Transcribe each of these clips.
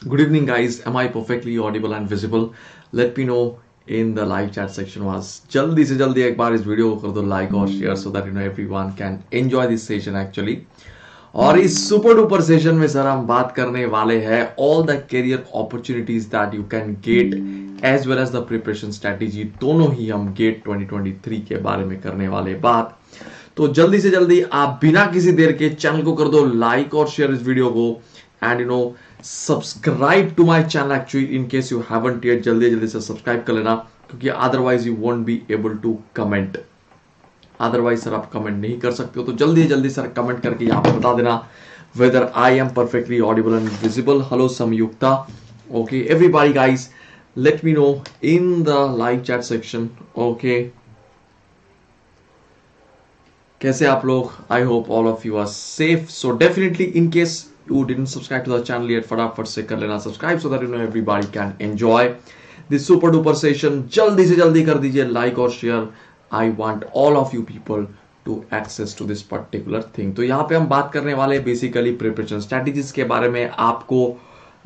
Good evening, guys. Am I perfectly audible and visible? Let me know in the live chat section was जल्दी से जल्दी एक बार इस video को कर दो लाइक और share so that everyone can enjoy this session actually. और इस सुपर डुपर सेशन में सर हम बात करने वाले हैं all the career opportunities that you can get as well as the preparation strategy, दोनों ही हम गेट 2023 के बारे में करने वाले बात। तो जल्दी से जल्दी आप बिना किसी देर के चैनल को कर दो लाइक और शेयर इस वीडियो को and subscribe to my channel actually in case you haven't yet. जल्दी जल्दी से सब्सक्राइब कर लेना क्योंकि otherwise you won't be able to comment. Otherwise sir आप कमेंट नहीं कर सकते हो, तो जल्दी जल्दी सर कमेंट करके यहाँ पे बता देना whether I am perfectly audible and visible. Hello Samyukta, okay everybody guys, let me know in the live chat section. Okay, कैसे आप लोग? I hope all of you are safe. So definitely in case you didn't subscribe to the channel yet, फटाफट से कर लेना subscribe so that everybody can enjoy this super duper session. जल्दी से जल्दी कर दीजिए लाइक और share. I want all of you people to access to this particular thing। तो यहाँ पे हम बात करने वाले बेसिकली प्रिपरेशन स्ट्रेटेजीज के बारे में, आपको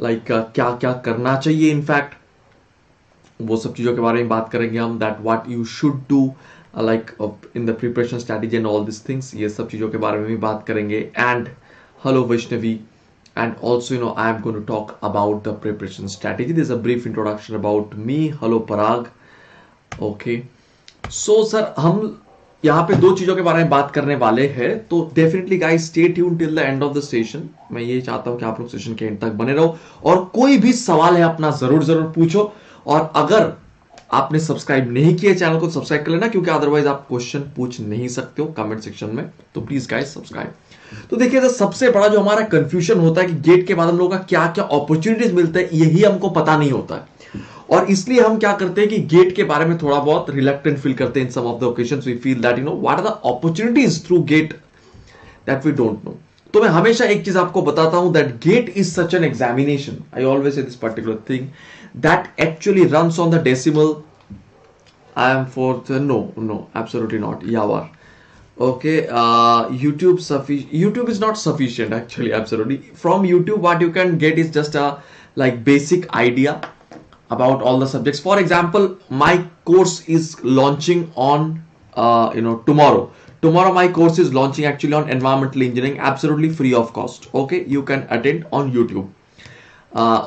क्या क्या करना चाहिए, इनफैक्ट वो सब चीजों के बारे में बात करेंगे हम, that what you should do in the preparation strategy and all this things, ये सब चीजों के बारे में भी बात करेंगे। And hello Vaishnavi, and also I am going to talk about the preparation strategy. This a brief introduction about me. Hello Parag, okay. So sir हम यहाँ पे दो चीजों के बारे में बात करने वाले हैं, तो definitely guys stay tune till the end of the session. मैं ये चाहता हूं कि आप लोग सेशन के एंड तक बने रहो और कोई भी सवाल है अपना जरूर जरूर पूछो। और अगर आपने सब्सक्राइब नहीं किया चैनल को सब्सक्राइब कर लेना, क्योंकि अदरवाइज आप क्वेश्चन पूछ नहीं सकते हो कमेंट सेक्शन में, तो प्लीज गाइस सब्सक्राइब। तो देखिए सर, सबसे बड़ा जो हमारा कंफ्यूजन होता है कि गेट के बाद हम लोगों का क्या क्या अपॉर्चुनिटीज मिलते हैं, यही हमको पता नहीं होता है। और इसलिए हम क्या करते हैं कि गेट के बारे में थोड़ा बहुत रिलक्टेंट फील करते हैं। In some of the occasions we feel that what are the opportunities through GATE that we don't know. तो मैं हमेशा एक चीज आपको बताता हूं that GATE is such an examination, I always say this particular thing, that actually runs on the decimal. I am for no absolutely not यावर। Okay, YouTube is not sufficient actually, absolutely. From YouTube what you can get is just a basic idea about all the subjects. For example, my course is launching on tomorrow my course is launching actually on environmental engineering, absolutely free of cost. Okay, you can attend on YouTube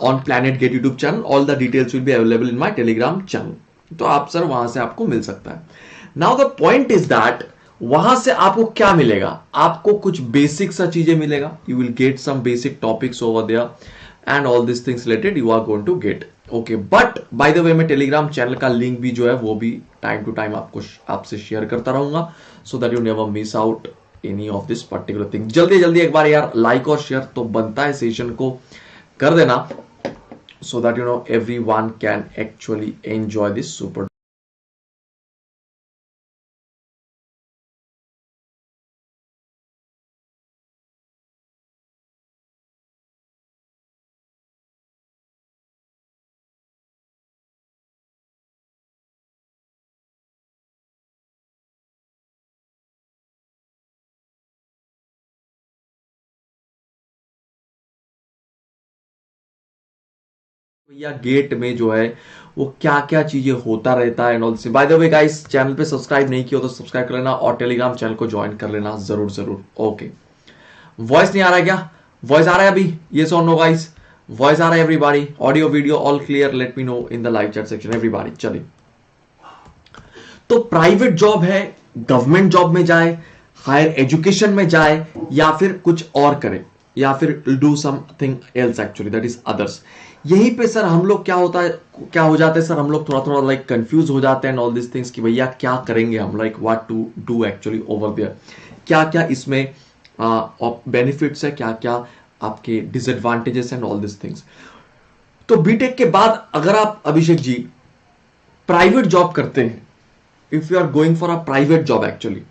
on Planet Gate YouTube channel. All the details will be available in my Telegram channel, तो आप sir वहां से आपको मिल सकता है। Now the point is that वहां से आपको क्या मिलेगा? आपको कुछ बेसिक सा चीजें मिलेगा। You will get some basic topics over there and all this things related you are going to get. Okay, but by the way मैं टेलीग्राम चैनल का लिंक भी जो है वो भी टाइम टू टाइम आपसे शेयर करता रहूंगा so that you never miss out any of this particular thing. जल्दी जल्दी एक बार यार लाइक और शेयर तो बनता है, सेशन को कर देना so that everyone can actually enjoy this super. भैया गेट में जो है वो क्या क्या चीजें होता रहता है and all. Bye the way guys, channel पे सब्सक्राइब नहीं किया तो सब्सक्राइब कर लेना और टेलीग्राम चैनल को ज्वाइन कर लेना जरूर जरूर। ओके, वॉइस नहीं आ रहा है क्या? वॉइस आ रहा है अभी? यस और नो गाइस? वॉइस आ रहा है everybody? Audio video all clear? Late me know in the live chat section everybody. चलिए, तो प्राइवेट जॉब है, गवर्नमेंट जॉब में जाए, हायर एजुकेशन में जाए, या फिर कुछ और करे, या फिर do something else actually that is others. यहीं पे सर हम लोग क्या हो जाते हैं सर, हम लोग थोड़ा थोड़ा कंफ्यूज हो जाते हैं ऑल दिस थिंग्स कि भैया क्या करेंगे हम, what to do actually over there, क्या क्या इसमें बेनिफिट्स है, क्या क्या आपके disadvantages and all this things. तो बीटेक के बाद अगर आप अभिषेक जी प्राइवेट जॉब करते हैं, if you are going for a private job actually,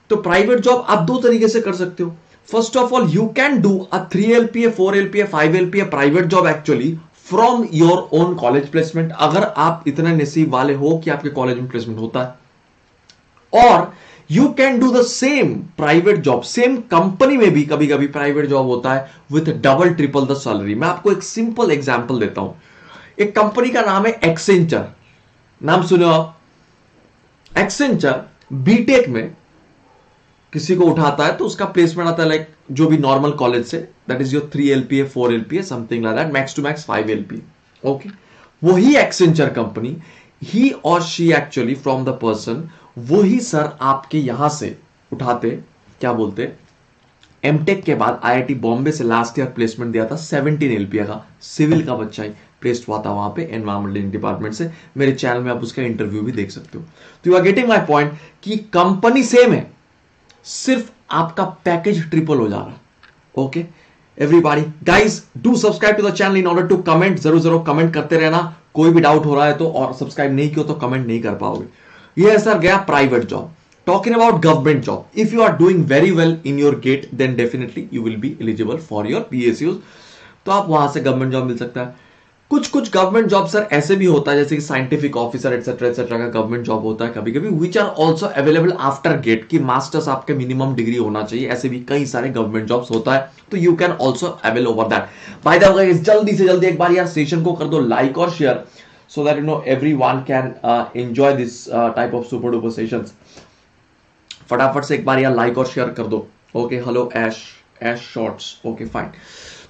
तो प्राइवेट जॉब आप दो तरीके से कर सकते हो। First of all, you can do a 3 LPA, 4 LPA, 5 LPA private job actually from your own college placement, अगर आप इतने नसीब वाले हो कि आपके कॉलेज में प्लेसमेंट होता है। और you can do the same private job, same company में भी कभी कभी प्राइवेट जॉब होता है with double triple the salary. मैं आपको एक सिंपल एग्जांपल देता हूं। एक कंपनी का नाम है एक्सेंचर, नाम सुने आप? एक्सेंचर बीटेक में किसी को उठाता है तो उसका प्लेसमेंट आता है लाइक जो भी नॉर्मल कॉलेज से, that is your 3 LPA 4 LPA something like that, max to max 5 LPA। Okay, वही एक्सेंचर कंपनी, ही और she actually from the person, वही सर आपके यहां से उठाते, क्या बोलते, एमटेक के बाद आईआईटी बॉम्बे से लास्ट ईयर प्लेसमेंट दिया था 17 LPA का, सिविल का बच्चा ही प्लेस्ड हुआ था वहां पे एनवायरमेंटल डिपार्टमेंट से। मेरे चैनल में आप उसका इंटरव्यू भी देख सकते हो। तो you are getting my point कि कंपनी सेम है, सिर्फ आपका पैकेज ट्रिपल हो जा रहा है। Okay everybody, guys do subscribe to the channel in order to comment, जरूर जरूर कमेंट करते रहना, कोई भी डाउट हो रहा है तो, और सब्सक्राइब नहीं किया तो कमेंट नहीं कर पाओगे। ये सर गया private job. Talking about government job, if you are doing very well in your GATE, then definitely you will be eligible for your PSUs। तो आप वहां से गवर्नमेंट जॉब मिल सकता है। कुछ गवर्नमेंट जॉब सर ऐसे भी होता है जैसे कि साइंटिफिक ऑफिसर एटसेट्रा का गवर्नमेंट जॉब होता है कभी कभी, which are also available after GATE, की मास्टर्स आपके मिनिमम डिग्री होना चाहिए, ऐसे भी कई सारे गवर्नमेंट जॉब्स होता है, तो you can also avail over that. Bye the वे जल्दी से जल्दी एक बार यार सेशन को कर दो लाइक और share, so that you know everyone can enjoy this type of super duper sessions। फटाफट से एक बार यार लाइक और शेयर कर दो। ओके, हेलो ऐश शॉर्ट्स, ओके फाइन।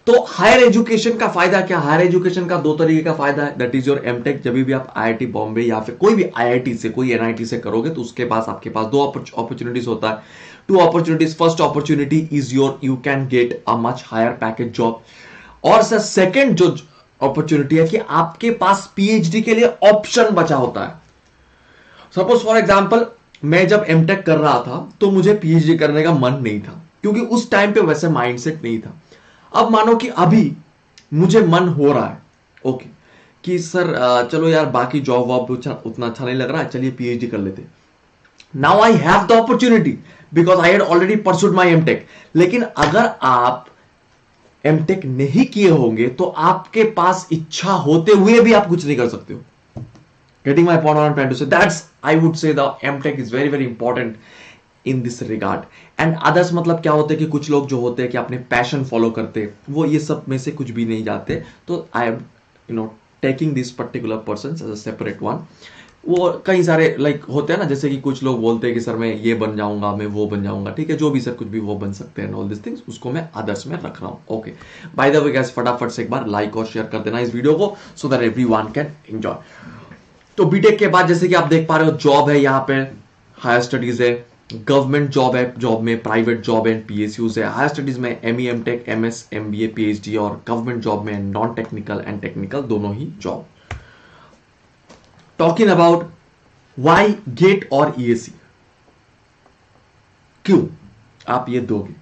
तो हायर एजुकेशन का फायदा क्या? हायर एजुकेशन का दो तरीके का फायदा है, दैट इज योर एमटेक। जब भी आप आईआईटी बॉम्बे या फिर कोई भी आईआईटी से, कोई एनआईटी से करोगे तो उसके पास आपके पास दो अपॉर्चुनिटीज होता है, two opportunities. First opportunity is your, you can get a much higher package job, और सर सेकेंड जो अपॉर्चुनिटी है कि आपके पास पीएचडी के लिए ऑप्शन बचा होता है। सपोज फॉर एग्जांपल मैं जब एमटेक कर रहा था तो मुझे पीएचडी करने का मन नहीं था, क्योंकि उस टाइम पे वैसे माइंडसेट नहीं था। अब मानो कि अभी मुझे मन हो रहा है, ओके, कि सर चलो यार बाकी जॉब वॉब उतना अच्छा नहीं लग रहा है, चलिए पीएचडी कर लेते। Now I have the opportunity because I had already pursued my MTech. लेकिन अगर आप एमटेक नहीं किए होंगे तो आपके पास इच्छा होते हुए भी आप कुछ नहीं कर सकते हो। Getting my point, I am trying to say that's, I would say the MTech is very very important in this regard. And others मतलब क्या होते हैं कि कुछ लोग जो होते हैं कि अपने पैशन फॉलो करते, वो ये सब में से कुछ भी नहीं जाते। तो I am taking this particular person as a separate one. वो कई सारे लाइक होते हैं ना, जैसे कि कुछ लोग बोलते हैं कि सर मैं ये बन जाऊंगा, मैं वो बन जाऊंगा, ठीक है, जो भी सर कुछ भी वो बन सकते हैं, ऑल दिस थिंग्स, उसको मैं अदर्स में रख रहा हूं। Okay, bye the way guys फटाफट से एक बार लाइक और शेयर कर देना इस वीडियो को, so that everyone can enjoy. तो बीटेक के बाद जैसे कि आप देख पा रहे हो जॉब है, यहाँ पे हायर स्टडीज है, गवर्नमेंट जॉब है, जॉब में प्राइवेट जॉब है, पीएसयूज है, हायर स्टडीज में ME MTech MS MBA PhD, और गवर्नमेंट जॉब में नॉन टेक्निकल एंड टेक्निकल दोनों ही job. Talking about why GATE और ईएसी, क्यों आप ये दोगे?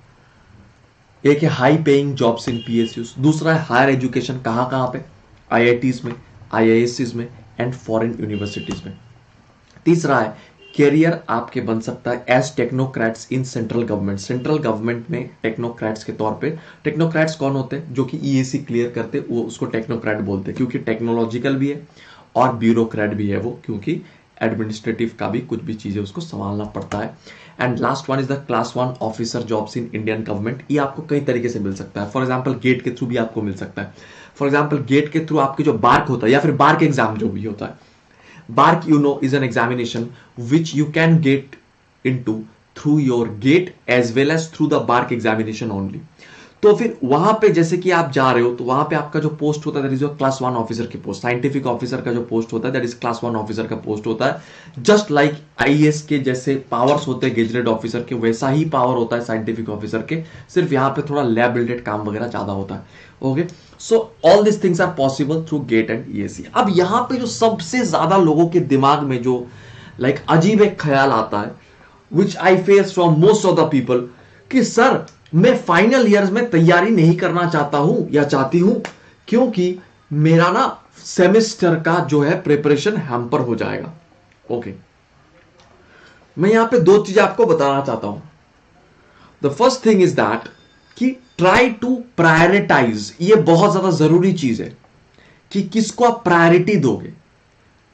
एक है high paying jobs in PSUs, दूसरा है हायर एजुकेशन कहां पे, आईआईटीज में, आईआईएससीज में एंड फॉरेन यूनिवर्सिटीज में। तीसरा है कैरियर आपके बन सकता है as technocrats in central government. Central government में टेक्नोक्रेट्स के तौर पे, टेक्नोक्रेट्स कौन होते हैं? जो कि ईएसी क्लियर करते, वो उसको टेक्नोक्रेट बोलते हैं, क्योंकि टेक्नोलॉजिकल भी है और ब्यूरोक्रेट भी है वो, क्योंकि एडमिनिस्ट्रेटिव का भी कुछ भी चीजें उसको संभालना पड़ता है। And last one is the class 1 officer jobs in Indian government. ये आपको कई तरीके से मिल सकता है। फॉर एग्जांपल गेट के थ्रू भी आपको मिल सकता है। फॉर एग्जांपल गेट के थ्रू आपके जो बार्क होता है, या फिर बार्क एग्जाम जो भी होता है, BARC you know is an examination which you can get into through your GATE as well as through the BARC examination only. तो फिर वहां पे जैसे कि आप जा रहे हो तो वहां पे आपका जो पोस्ट होता है that is your class 1 officer की पोस्ट। साइंटिफिक ऑफिसर का जो पोस्ट होता है दैट इज क्लास 1 ऑफिसर का पोस्ट होता है। जस्ट लाइक आईएएस के जैसे पावर्स होते हैं गेजेटेड ऑफिसर के, वैसा ही पावर होता है साइंटिफिक ऑफिसर के, सिर्फ यहाँ पे थोड़ा लैब रिलेटेड काम वगैरह ज्यादा होता है। Okay, so all this things are possible through GATE and EAC. अब यहाँ पे जो सबसे ज्यादा लोगों के दिमाग में जो लाइक अजीब एक ख्याल आता है, which I face from most of the people, कि सर मैं फाइनल ईयर्स में तैयारी नहीं करना चाहता हूं या चाहती हूं, क्योंकि मेरा ना सेमेस्टर का जो है प्रिपरेशन हैम्पर हो जाएगा। ओके, मैं यहां पे दो चीजें आपको बताना चाहता हूं। The first thing is that कि ट्राई टू प्रायोरिटाइज, ये बहुत ज्यादा जरूरी चीज है कि किसको आप प्रायोरिटी दोगे।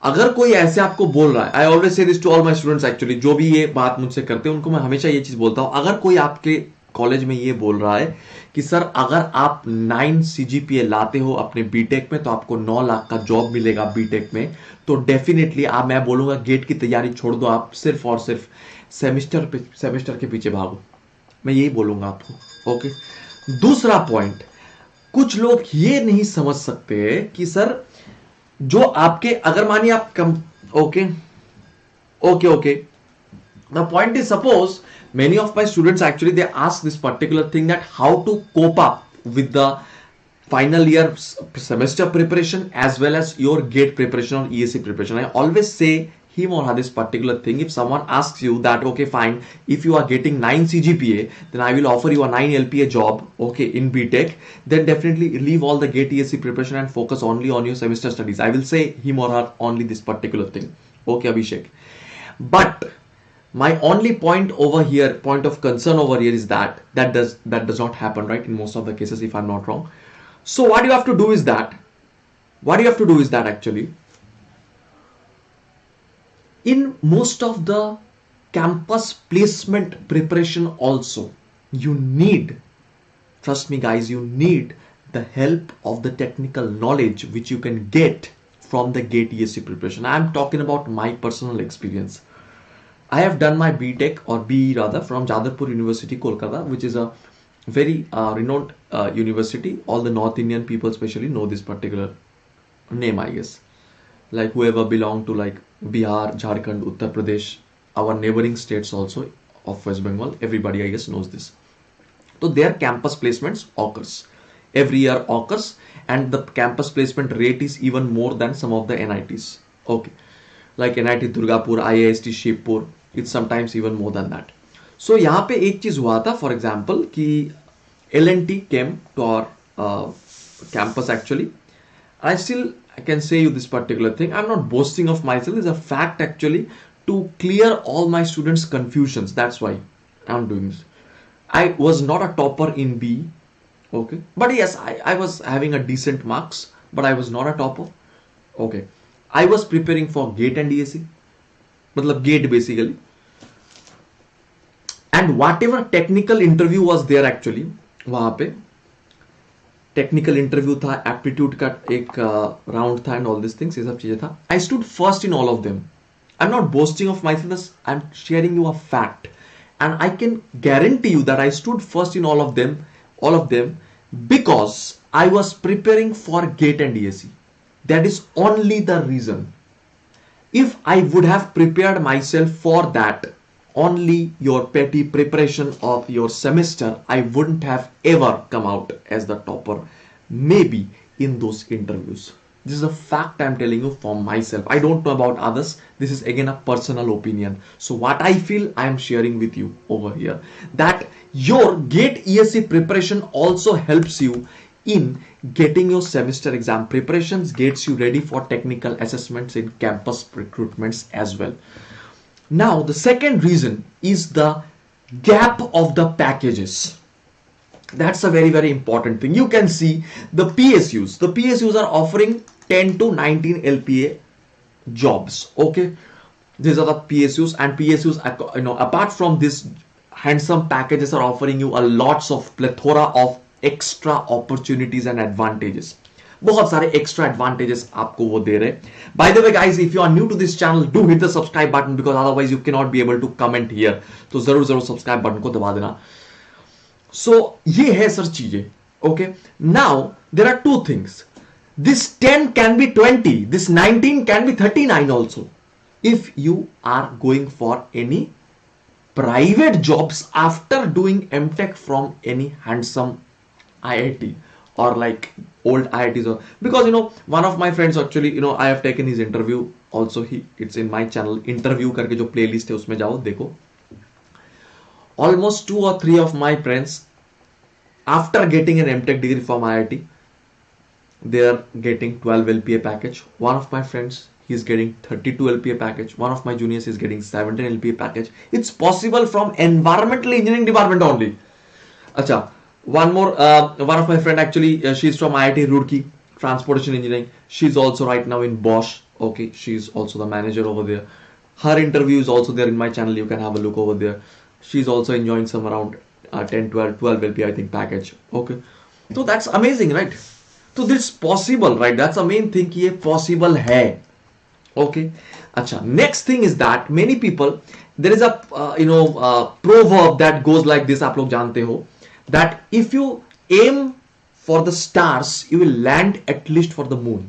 अगर कोई ऐसे आपको बोल रहा है, I always say this to all my students actually, जो भी ये बात मुझसे करते हैं उनको मैं हमेशा ये चीज बोलता हूं, अगर कोई आपके कॉलेज में ये बोल रहा है कि सर अगर आप 9 सीजीपीए लाते हो अपने बीटेक में तो आपको 9 लाख का जॉब मिलेगा बीटेक में, तो डेफिनेटली मैं बोलूंगा गेट की तैयारी छोड़ दो, आप सिर्फ और सिर्फ सेमेस्टर के पीछे भागो, मैं यही बोलूंगा आपको। ओके, दूसरा पॉइंट, कुछ लोग ये नहीं समझ सकते कि सर जो आपके, अगर मानिए आप कम, okay the point is, suppose many of my students actually they ask this particular thing, that how to cope up with the final year semester preparation as well as your gate preparation or ESC preparation. I always say him or her this particular thing, if someone asks you that okay fine, if you are getting 9 CGPA then I will offer you a 9 LPA job, okay, in BTech, then definitely leave all the gate ESC preparation and focus only on your semester studies. I will say him or her only this particular thing. Okay Abhishek, but my only point over here, point of concern over here is that does not happen, right, in most of the cases, if I'm not wrong. So what you have to do is that actually in most of the campus placement preparation also you need, trust me guys, you need the help of the technical knowledge which you can get from the gate ESC preparation. I am talking about my personal experience. I have done my BTech or BE rather from Jadavpur University, Kolkata, which is a very renowned university. All the North Indian people especially know this particular name, I guess. Like whoever belong to like Bihar, Jharkhand, Uttar Pradesh, our neighboring states also of West Bengal, everybody I guess knows this. So their campus placements occurs. Every year occurs, and the campus placement rate is even more than some of the NITs. Okay. Like NIT Durgapur, IIST Shivpur, it's sometimes even more than that. So यहाँ पे एक चीज हुआ था, for example, कि L&T came to our campus actually. I can say you this particular thing. I'm not boasting of myself. It's a fact actually, to clear all my students' confusions. That's why I'm doing this. I was not a topper in B, okay, but yes, I was having a decent marks, but I was not a topper. Okay. I was preparing for GATE and ESC, मतलब GATE basically, and whatever technical interview was there actually, वहाँ पे technical interview था, aptitude का एक round था and all these things, ये सब चीजें था. I stood first in all of them. I'm not boasting of myself, I'm sharing you a fact, and I can guarantee you that I stood first in all of them because I was preparing for GATE and ESC. That is only the reason. If I would have prepared myself for that, only your petty preparation of your semester, I wouldn't have ever come out as the topper, maybe in those interviews. This is a fact I'm telling you for myself. I don't know about others. This is again a personal opinion. So what I feel, I am sharing with you over here. That your GATE ESC preparation also helps you in getting your semester exam preparations, gets you ready for technical assessments in campus recruitments as well. Now the second reason is the gap of the packages. That's a very, very important thing. You can see the PSUs. The PSUs are offering 10 to 19 LPA jobs. Okay, these are the PSUs, and PSUs, you know, apart from this handsome packages, are offering you a lots of plethora of extra opportunities and advantages. बहुत सारे extra advantages आपको वो दे रहे. By the way guys, if you are new to this channel, do hit the subscribe button because otherwise you cannot be able to comment here. तो जरूर subscribe button को दबा देना. So ये है सर चीजें. Okay, now there are two things. This 10 can be 20. This 19 can be 39 also. If you are going for any private jobs after doing MTech from any handsome IIT or like old IITs, or because you know one of my friends actually, you know, I have taken his interview also. It's in my channel. Interview करके जो playlist है उसमें जाओ देखो. Almost 2 or 3 of my friends, after getting an MTech degree from IIT, they are getting 12 LPA package. One of my friends, he is getting 32 LPA package. One of my juniors is getting 17 LPA package. It's possible from environmental engineering department only. Acha, one more, one of my friend actually, she's from IIT Roorkee, transportation engineering. She's also right now in Bosch. Okay, she's also the manager over there. Her interview is also there in my channel. You can have a look over there. She's also enjoying some around 10, 12 will be, I think, package. Okay. So that's amazing, right? So this possible, right? That's the main thing कि ये possible है. Okay. अच्छा. Next thing is that many people, there is a proverb that goes like this. आप लोग जानते हो that if you aim for the stars, you will land at least for the moon.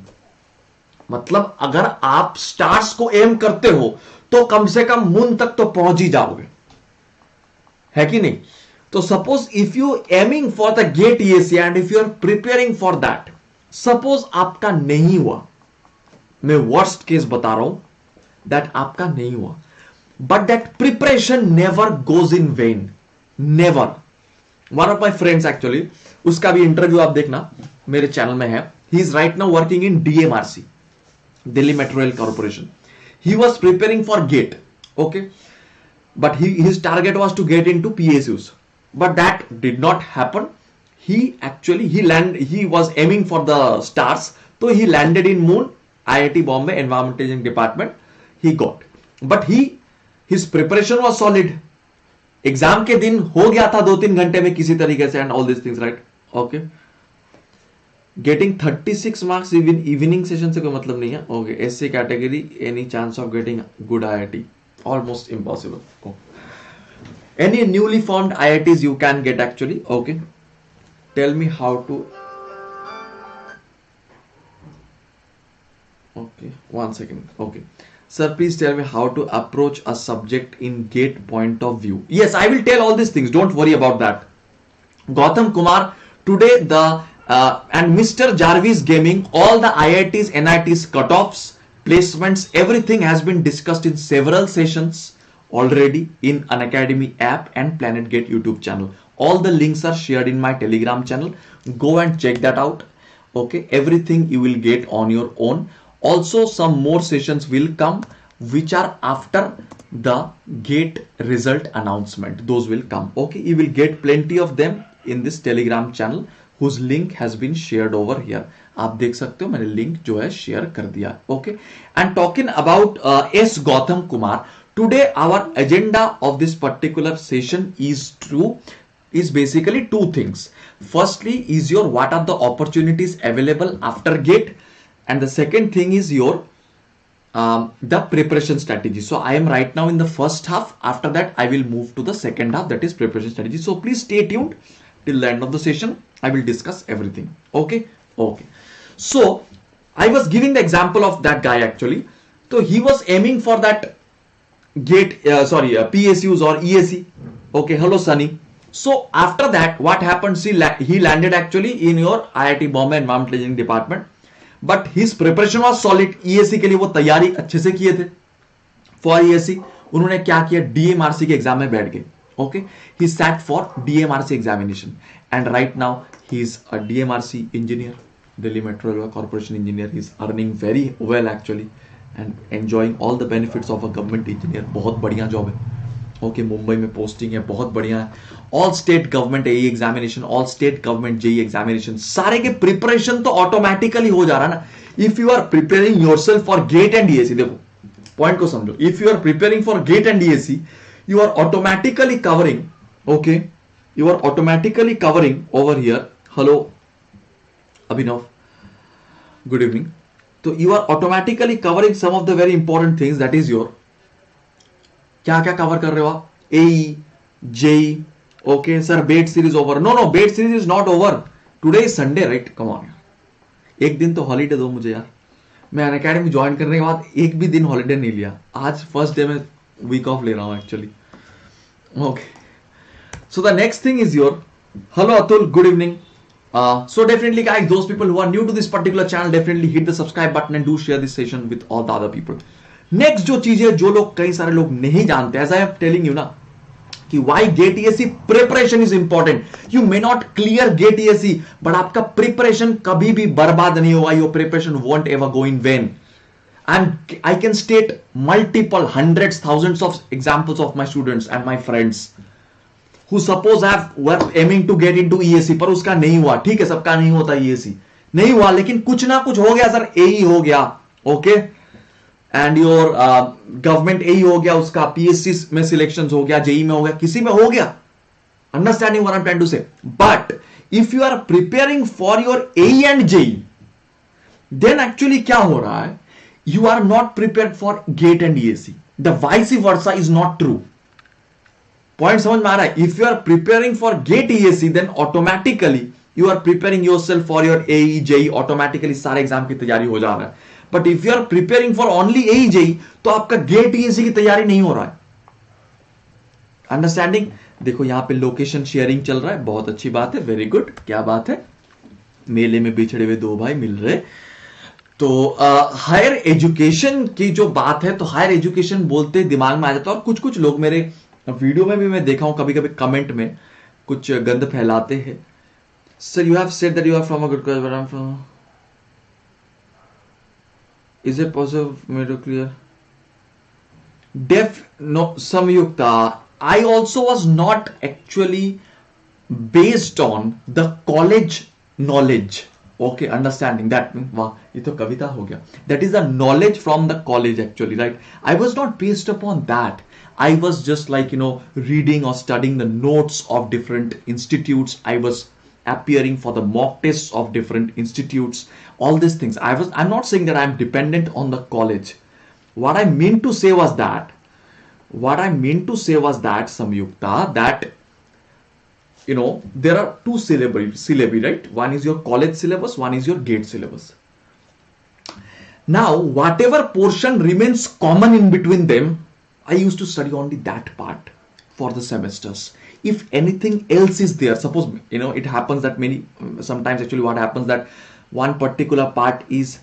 मतलब अगर आप stars को M करते हो तो कम से कम मून तक तो पहुंच ही जाओगे, है कि नहीं? तो suppose if you aiming for the GATE EAC and if you are preparing for that, suppose आपका नहीं हुआ, मैं वर्स्ट केस बता रहा हूं, दैट आपका नहीं हुआ, but that preparation never goes in when, never. One of my friends actually, उसका भी इंटरव्यू आप देखना मेरे चैनल में है. He is right now working in DMRC, Delhi Metro Rail Corporation. He was preparing for GATE, okay, but his target was to get into PSUs, but that did not happen. He was aiming for the stars, so he landed in Moon, IIT Bombay Environment Engineering Department. He got, but his preparation was solid. Exam के दिन हो गया था 2-3 घंटे में किसी तरीके से, and all these things, right? Okay. Getting 36 marks even evening session से कोई मतलब नहीं है. Okay, SC category, any chance of getting good IIT? Almost impossible. Oh. Any newly formed IITs you can get actually. Okay, tell me how to. Okay, 1 second. Okay, sir, please tell me how to approach a subject in GATE point of view. Yes, I will tell all these things. Don't worry about that. Gautam Kumar, today and Mr. Jarvis Gaming, all the IITs, NITs, cutoffs, placements, everything has been discussed in several sessions already in Unacademy app and Planet Gate YouTube channel. All the links are shared in my Telegram channel. Go and check that out. Okay, everything you will get on your own. Also, some more sessions will come which are after the GATE result announcement. Those will come. Okay, you will get plenty of them in this Telegram channel, whose link has been shared over here. आप देख सकते हो, मैंने link जो है share कर दिया. Okay, and talking about S Gautam Kumar, today our agenda of this particular session is basically two things. Firstly is your what are the opportunities available after GATE, and the second thing is your the preparation strategy. So I am right now in the first half. After that I will move to the second half, that is preparation strategy. So please stay tuned till the end of the session. I will discuss everything. Okay. So I was giving the example of that guy actually. So he was aiming for that GATE, PSUs or EAC. Okay, hello Sunny. So after that, what happened? He landed actually in your IIT Bombay Environment Engineering Department. But his preparation was solid. EAC के लिए वो तैयारी अच्छे से किए थे. For EAC उन्होंने क्या किया? DMRC के एग्जाम में बैठ गए. Okay, he sat for DMRC examination, and right now he is a DMRC engineer, Delhi Metro Rail Corporation engineer. He is earning very well actually and enjoying all the benefits of a government engineer. बहुत बढ़िया job है. Okay, Mumbai में posting है, बहुत बढ़िया है. All state government AE examination, all state government JE examination, सारे के प्रिपरेशन तो ऑटोमेटिकली हो जा रहा है ना. If you are preparing yourself for GATE and EAC, देखो पॉइंट को समझो. If you are preparing for GATE and EAC, you are automatically covering, okay, you are automatically covering over here. Hello Abhinav, good evening. So you are automatically covering some of the very important things, that is your क्या क्या cover कर रहे हो आप? AE, JE. Okay sir, BATE series over. No, BATE series is not over. Today is Sunday, right? Come on, एक दिन तो holiday दो मुझे यार. मैं अनअकैडमी ज्वाइन करने के बाद एक भी दिन हॉलीडे नहीं लिया. आज फर्स्ट डे में वीक ऑफ ले रहा हूं actually. Okay, so the next thing is your hello Atul, good evening. So definitely guys, those people who are new to this particular channel, definitely hit the subscribe button and do share this session with all the other people. Next जो चीज है जो लोग कई सारे लोग नहीं जानते, as I am telling you ना कि why GATE EAC preparation is important. You may not clear GATE EAC, but आपका preparation कभी भी बर्बाद नहीं होगा. Your preparation won't ever go in vain. And I can state multiple hundreds, thousands of examples of my students and my friends who suppose were aiming to get into EAC, पर उसका नहीं हुआ. ठीक है, सबका नहीं होता EAC, नहीं हुआ, लेकिन कुछ ना कुछ हो गया सर. AE हो गया, ओके, एंड योर गवर्नमेंट ए हो गया, उसका पीएससी में सिलेक्शन हो गया, जेई में हो गया, किसी में हो गया. Understanding what I am trying to say. But if you are preparing for your AE and JE, then actually क्या हो रहा है, you are not prepared for GATE and ESE. The vice versa is not true. Point समझ में आ रहा है. If you are preparing for GATE ESE, then automatically you are preparing yourself for your AE JE, automatically सारे exam की तैयारी हो जा रहा है. But if you are preparing for only AE JE, तो आपका गेट ईएसी की तैयारी नहीं हो रहा है. अंडरस्टैंडिंग. देखो यहां पे लोकेशन शेयरिंग चल रहा है, बहुत अच्छी बात है, वेरी गुड. क्या बात है, मेले में बिछड़े हुए दो भाई मिल रहे. तो हायर एजुकेशन की जो बात है, तो हायर एजुकेशन बोलते दिमाग में आ जाता है. और कुछ कुछ लोग मेरे वीडियो में भी मैं देखा हूं, कभी कभी कमेंट में कुछ गंद फैलाते हैं. Sir you have said that you are from a good college, but I am from, is it possible made to clear? Def no Samyukta, I also was not actually based on the college knowledge. Okay, understanding that. Wow, ये तो कविता हो गया. That is the knowledge from the college actually, right? I was not based upon that. I was just like, reading or studying the notes of different institutes. I was appearing for the mock tests of different institutes. All these things. I'm not saying that I'm dependent on the college. What I mean to say was that, Samyukta, that there are two syllabi, right? One is your college syllabus, one is your gate syllabus. Now whatever portion remains common in between them, I used to study only that part for the semesters. If anything else is there, suppose it happens that sometimes actually what happens that one particular part is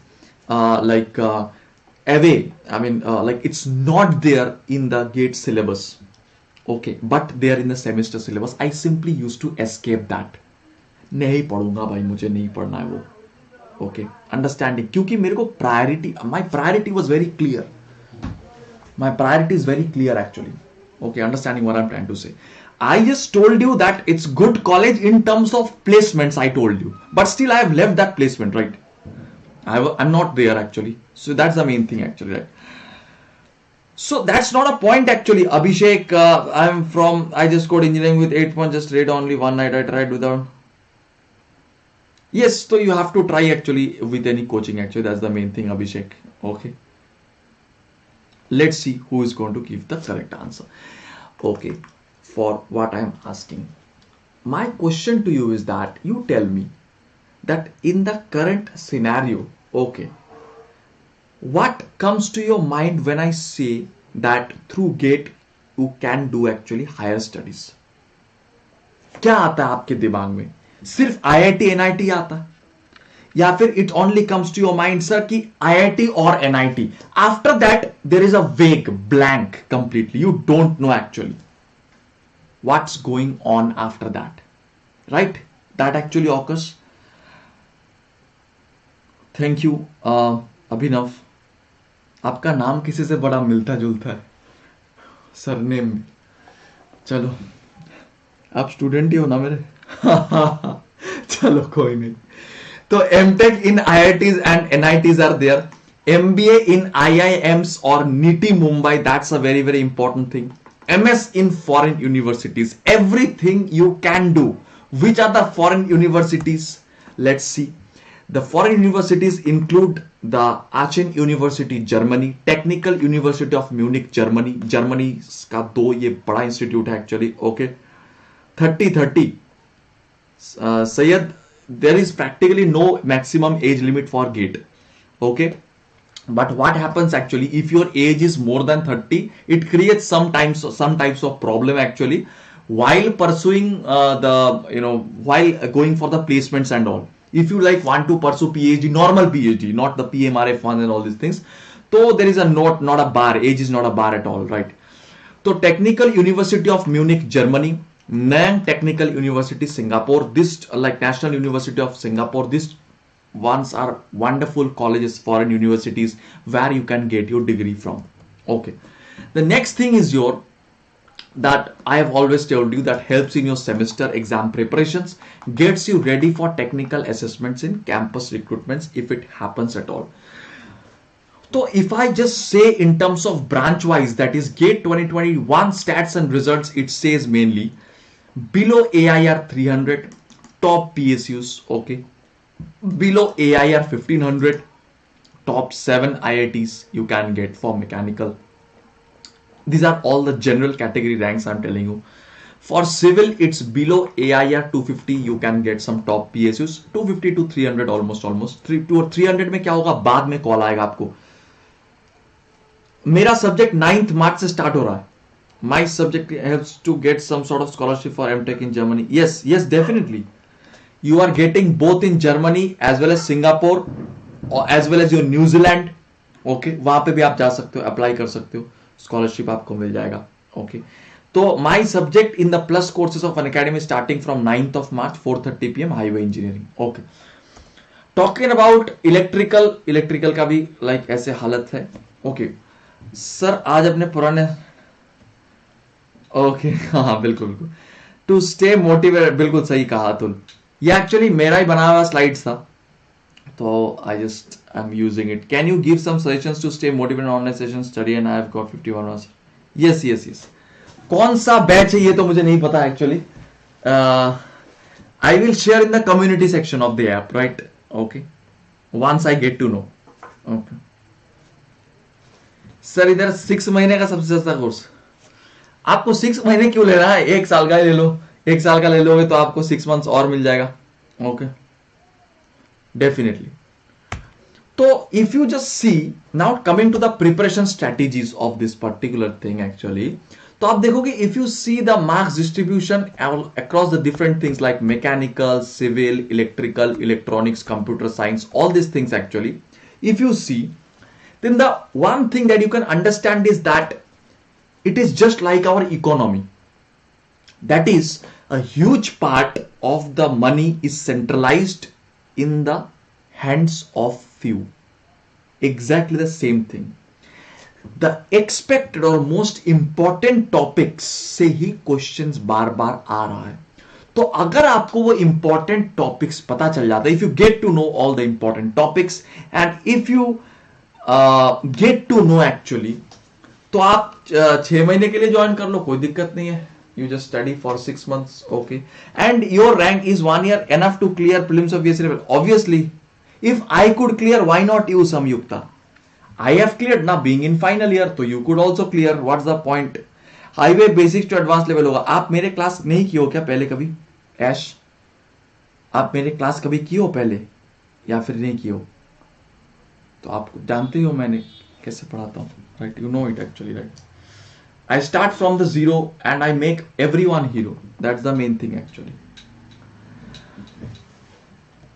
away, like it's not there in the gate syllabus, okay, but they are in the semester syllabus, I simply used to escape that. नहीं पढ़ूंगा भाई, मुझे नहीं पढ़ना है वो. Okay, understanding. क्योंकि मेरे को my priority was very clear. My priority is very clear actually. Okay, understanding what I'm trying to say. I just told you that it's good college in terms of placements, I told you, but still I have left that placement, right? I'm not there actually. So that's the main thing actually, right? So that's not a point actually. Abhishek, I just got engineering with 8 months, just read only one night. I tried without. Yes, so you have to try actually with any coaching actually. That's the main thing, Abhishek. Okay. Let's see who is going to give the correct answer. Okay. For what I am asking. My question to you is that you tell me that in the current scenario, okay, what comes to your mind when I say that through GATE you can do actually higher studies? क्या आता है आपके दिमाग में? सिर्फ IIT NIT आता है, या फिर it only comes to your mind sir कि IIT or NIT? After that there is a vague blank completely. You don't know actually what's going on after that, right? That actually occurs. Thank you, अभिनव. आपका नाम किसी से बड़ा मिलता जुलता है surname में. चलो, आप स्टूडेंट ही हो ना मेरे. चलो कोई नहीं. तो MTech in IITs and NITs are there. MBA in IIMs or NITI Mumbai, that's a very very important thing. MS in foreign universities, everything you can do. Which are the foreign universities? Let's see. The foreign universities include the Aachen University, Germany, Technical University of Munich, Germany. Germany का दो ये बड़ा institute है actually. Okay, 30-30. Sayed, there is practically no maximum age limit for GATE. Okay. But what happens actually if your age is more than 30, it creates some types of problem actually while pursuing while going for the placements and all. If you like want to pursue PhD, normal PhD, not the PMRF one and all these things, so there is a not a bar. Age is not a bar at all, right? So Technical University of Munich, Germany, Nanyang Technical University, Singapore, this like National University of Singapore, this ones are wonderful colleges, foreign universities where you can get your degree from. Okay, the next thing is that I have always told you that helps in your semester exam preparations, gets you ready for technical assessments in campus recruitments if it happens at all. So if I just say in terms of branch wise, that is GATE 2021 stats and results, it says mainly below AIR 300 top PSUs, okay, below AIR 1500 top 7 IITs you can get for mechanical. These are all the general category ranks I'm telling you. For civil, it's below AIR 250. You can get some top PSUs 250 to 300 almost 300 में क्या होगा बाद में call आएगा आपको. मेरा subject 9th मार्च से start हो रहा है. My subject helps to get some sort of scholarship for MTech in Germany. Yes, definitely. You are getting both in Germany as well as Singapore or as well as your New Zealand. Okay, वहां पे भी आप जा सकते हो, apply कर सकते हो, स्कॉलरशिप आपको मिल जाएगा. ओके, तो my subject in the plus courses of Unacademy starting from 9th of March 4:30 PM highway engineering. Okay, talking about electrical का भी लाइक ऐसे हालत है. ओके सर, आज अपने पुराने ओके हाँ बिल्कुल टू स्टे मोटिवेटेड, बिल्कुल सही कहा अतुल. ये एक्चुअली मेरा ही बना हुआ स्लाइड्स था, तो I am using it. Can you give some suggestions to stay motivated online session study and I have got 51 hours. Yes. कौन सा बैच है ये तो मुझे नहीं पता actually. I will share in the community section of the app, right. Okay, once I get to know. Okay sir, इधर 6 महीने का सबसे सस्ता कोर्स. आपको 6 महीने क्यों ले रहा है, 1 साल का ले लो. 1 साल का ले लोगे तो आपको 6 months और मिल जाएगा. Okay, definitely. तो if you just see now coming to the preparation strategies of this particular thing actually, तो आप देखोगे if you see the marks distribution across the different things like mechanical, civil, electrical, electronics, computer science, all this things actually, if you see, then the one thing that you can understand is that it is just like our economy. That is, a huge part of the money is centralized in the hands of few. Exactly the same thing. The expected or most important topics से ही questions बार बार आ रहा है. तो अगर आपको वो important topics पता चल जाता है, if you get to know all the important topics and if you get to know actually, तो आप 6 महीने के लिए ज्वाइन कर लो, कोई दिक्कत नहीं है. You just study for 6 months, okay, and your rank is 1 year enough to clear prelims of BSc level. Obviously if I could clear, why not you Samyukta? I have cleared ना बीइंग इन फाइनल ईयर, तो you could also clear. What's the point? Highway basics to advance level होगा. आप मेरे class नहीं किए हो क्या पहले कभी? ऐश, आप मेरे क्लास कभी किए हो पहले या फिर नहीं किए हो? तो आप जानते हो मैंने कैसे पढ़ाता हूं, right? You know it actually, right? I start from the zero and I make everyone hero. That's the main thing actually.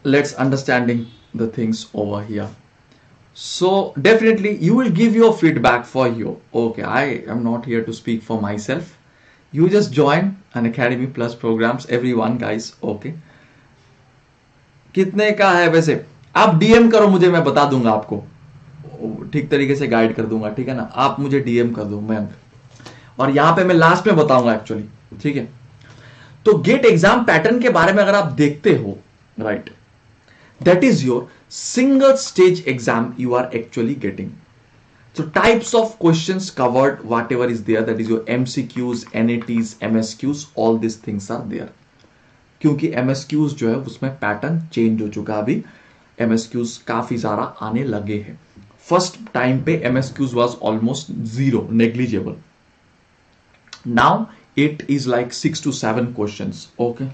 Let's understanding the things over here. So definitely you will give your feedback for you. Okay, I am not here to speak for myself. You just join Unacademy Plus programs, everyone guys. Okay, कितने का है वैसे? आप DM करो मुझे, मैं बता दूंगा आपको, ठीक तरीके से गाइड कर दूंगा, ठीक है ना? आप मुझे डीएम कर दो मैं, और यहां पे मैं लास्ट में बताऊंगा एक्चुअली, ठीक है? तो गेट एग्जाम पैटर्न के बारे में अगर आप देखते हो, right, that is your single stage exam you are actually getting. So types of questions covered, whatever is there, that is your MCQs, NATs, MSQs, all these things are there. क्योंकि MSQs जो है उसमें pattern change हो चुका, अभी MSQs काफी सारा आने लगे हैं. फर्स्ट टाइम पे MSQs was almost zero, negligible. Now it is like 6 to 7 questions. Okay.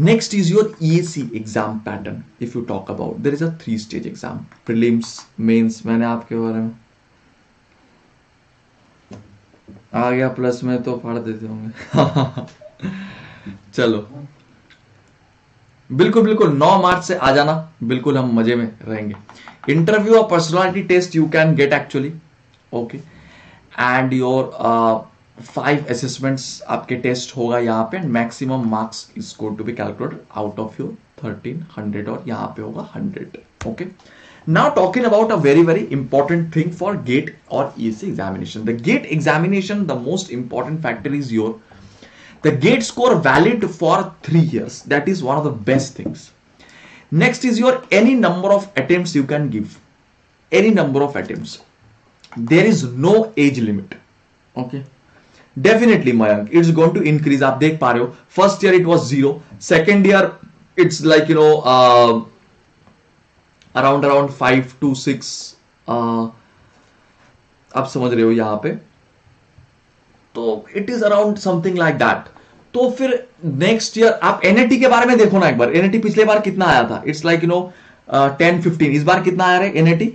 Next is your EAC exam pattern. If you talk about, there is a 3-stage exam: prelims, mains. मैंने आपके बारे में आ गया plus में तो फाड़ देते होंगे. चलो बिल्कुल 9 मार्च से आ जाना, बिल्कुल हम मजे में रहेंगे. इंटरव्यू और personality test you can get actually, okay, and your 5 assessments आपके टेस्ट होगा यहाँ पे. Maximum marks is going to be calculated out of your 1300 और यहाँ पे होगा 100. Okay, now talking about a very very important thing for GATE और ESE examination. The GATE examination, the most important factor is your the gate score valid for 3 years. That is one of the best things. Next is your any number of attempts you can give. any number of attempts. There is no age limit. Okay, definitely Mayank, it's going to increase. आप देख पा रहे हो, first year it was 0, second year it's like around 5 to 6, आप समझ रहे हो यहाँ पे, तो it is around something like that. तो फिर नेक्स्ट ईयर आप एनएटी के बारे में देखो ना एक बार. एनएटी पिछले बार कितना आया था? It's like 10-15. इस बार कितना आया है एनएटी?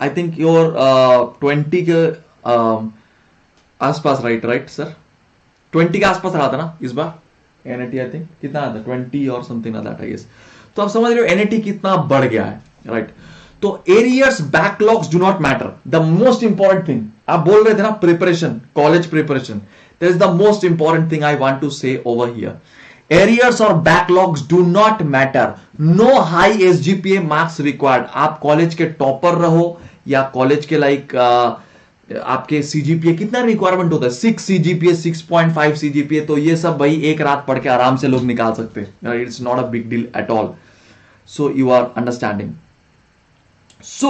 आई थिंक योर 20 के आसपास. राइट सर, 20 के आसपास रहा था ना इस बार एनएटी. आई थिंक कितना आया था? 20 और something like that I guess. तो आप समझ रहे हो एनएटी कितना बढ़ गया है. राइट, तो arrears backlogs do not matter. The most important thing आप बोल रहे थे ना, preparation, college preparation, that is the most important thing I want to say over here. Arrears और backlogs do not matter. No high SGPA marks required. आप college के topper रहो या कॉलेज के लाइक आपके सीजीपीए कितना रिक्वायरमेंट होता है? 6 सीजीपीए, 6.5 सीजीपीए, तो ये सब भाई एक रात पढ़ के आराम से लोग निकाल सकते हैं. It's not a big deal at all. So you are understanding. So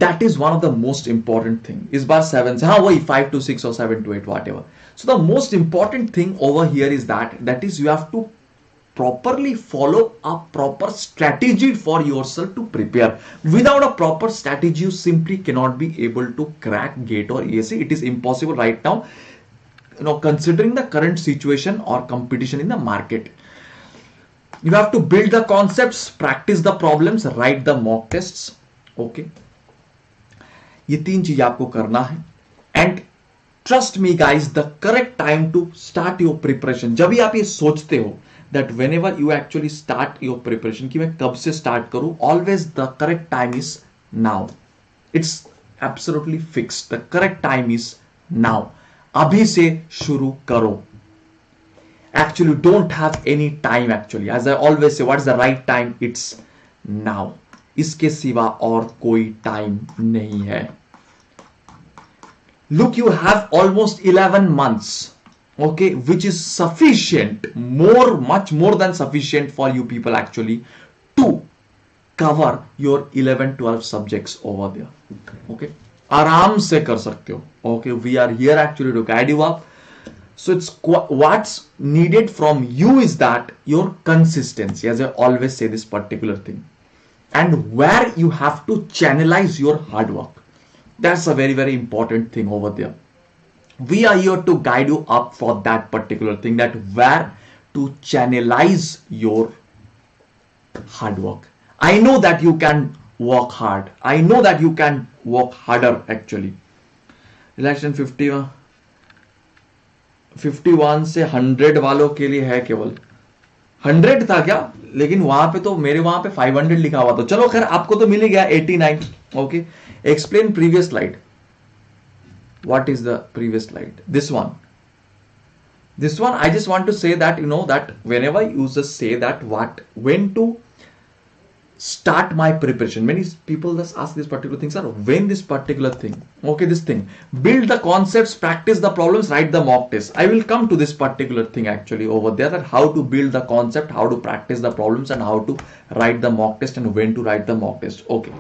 that is one of the most important thing. इस बार 7 से, हाँ वही 5 to 6 or 7 to 8 whatever. So the most important thing over here is that is you have to properly follow a proper strategy for yourself to prepare. Without a proper strategy, you simply cannot be able to crack GATE or ESE. It is impossible right now, considering the current situation or competition in the market. You have to build the concepts, practice the problems, write the mock tests. Okay, ये 3 चीज आपको करना है. And trust me guys, the correct time to start your preparation, जब भी आप ये सोचते हो that whenever you actually start your preparation कि मैं कब से start करूं, always the correct time is now. It's absolutely fixed. The correct time is now. अभी से शुरू करो. Actually don't have any time. Actually, as I always say, what is the right time? It's now. इसके सिवा और कोई time नहीं है. Look, you have almost 11 months, okay, which is sufficient, much more than sufficient for you people actually to cover your 11-12 subjects over there. Okay, आराम से कर सकते हो. Okay, we are here actually to guide you up. So it's what's needed from you is that your consistency, as I always say this particular thing, and where you have to channelize your hard work. That's a very, very important thing over there. We are here to guide you up for that particular thing, that where to channelize your hard work. I know that you can work hard. I know that you can work harder actually. Election 51 से 100 वालों के लिए है. केवल 100 था क्या? लेकिन वहां पे तो मेरे वहां पे 500 लिखा हुआ था. चलो खैर, आपको तो मिल गया 89. Okay, explain previous slide. What is the previous slide? This one. I just want to say that that whenever you just say that when to start my preparation, many people just ask this particular thing, sir, when this particular thing, okay, this thing, build the concepts, practice the problems, write the mock test. I will come to this particular thing actually over there, that how to build the concept, how to practice the problems, and how to write the mock test, and when to write the mock test. Okay,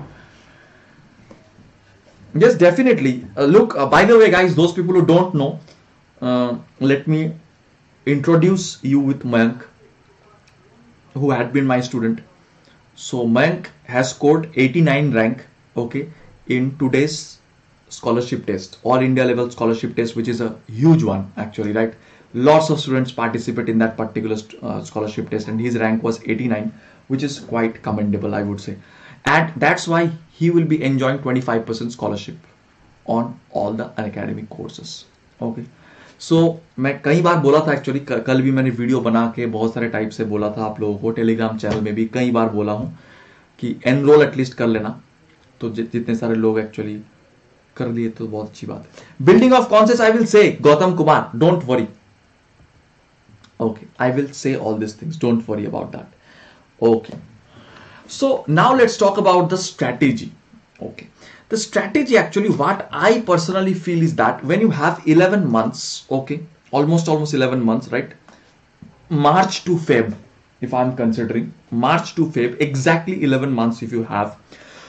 yes, definitely. Look, by the way guys, those people who don't know, let me introduce you with Mayank, who had been my student. So Mayank has scored 89 rank, okay, in today's scholarship test, all India level scholarship test, which is a huge one actually, right? Lots of students participate in that particular scholarship test, and his rank was 89, which is quite commendable, I would say. And that's why he will be enjoying 25% scholarship on all the unacademy courses. Okay, सो मैं कई बार बोला था actually, कल भी मैंने video बना के बहुत सारे टाइप से बोला था आप लोगों को, टेलीग्राम चैनल में भी कई बार बोला हूं कि एनरोल एटलीस्ट कर लेना. तो जितने सारे लोग एक्चुअली कर लिए तो बहुत अच्छी बात है. Building of concepts, I will से Gautam Kumar, don't worry. Okay, I will से all this things, don't worry about that. Okay, so now let's talk about the strategy. Okay, the strategy actually, what I personally feel is that when you have 11 months, okay, almost 11 months, right? March to Feb, if I'm considering March to Feb, exactly 11 months if you have.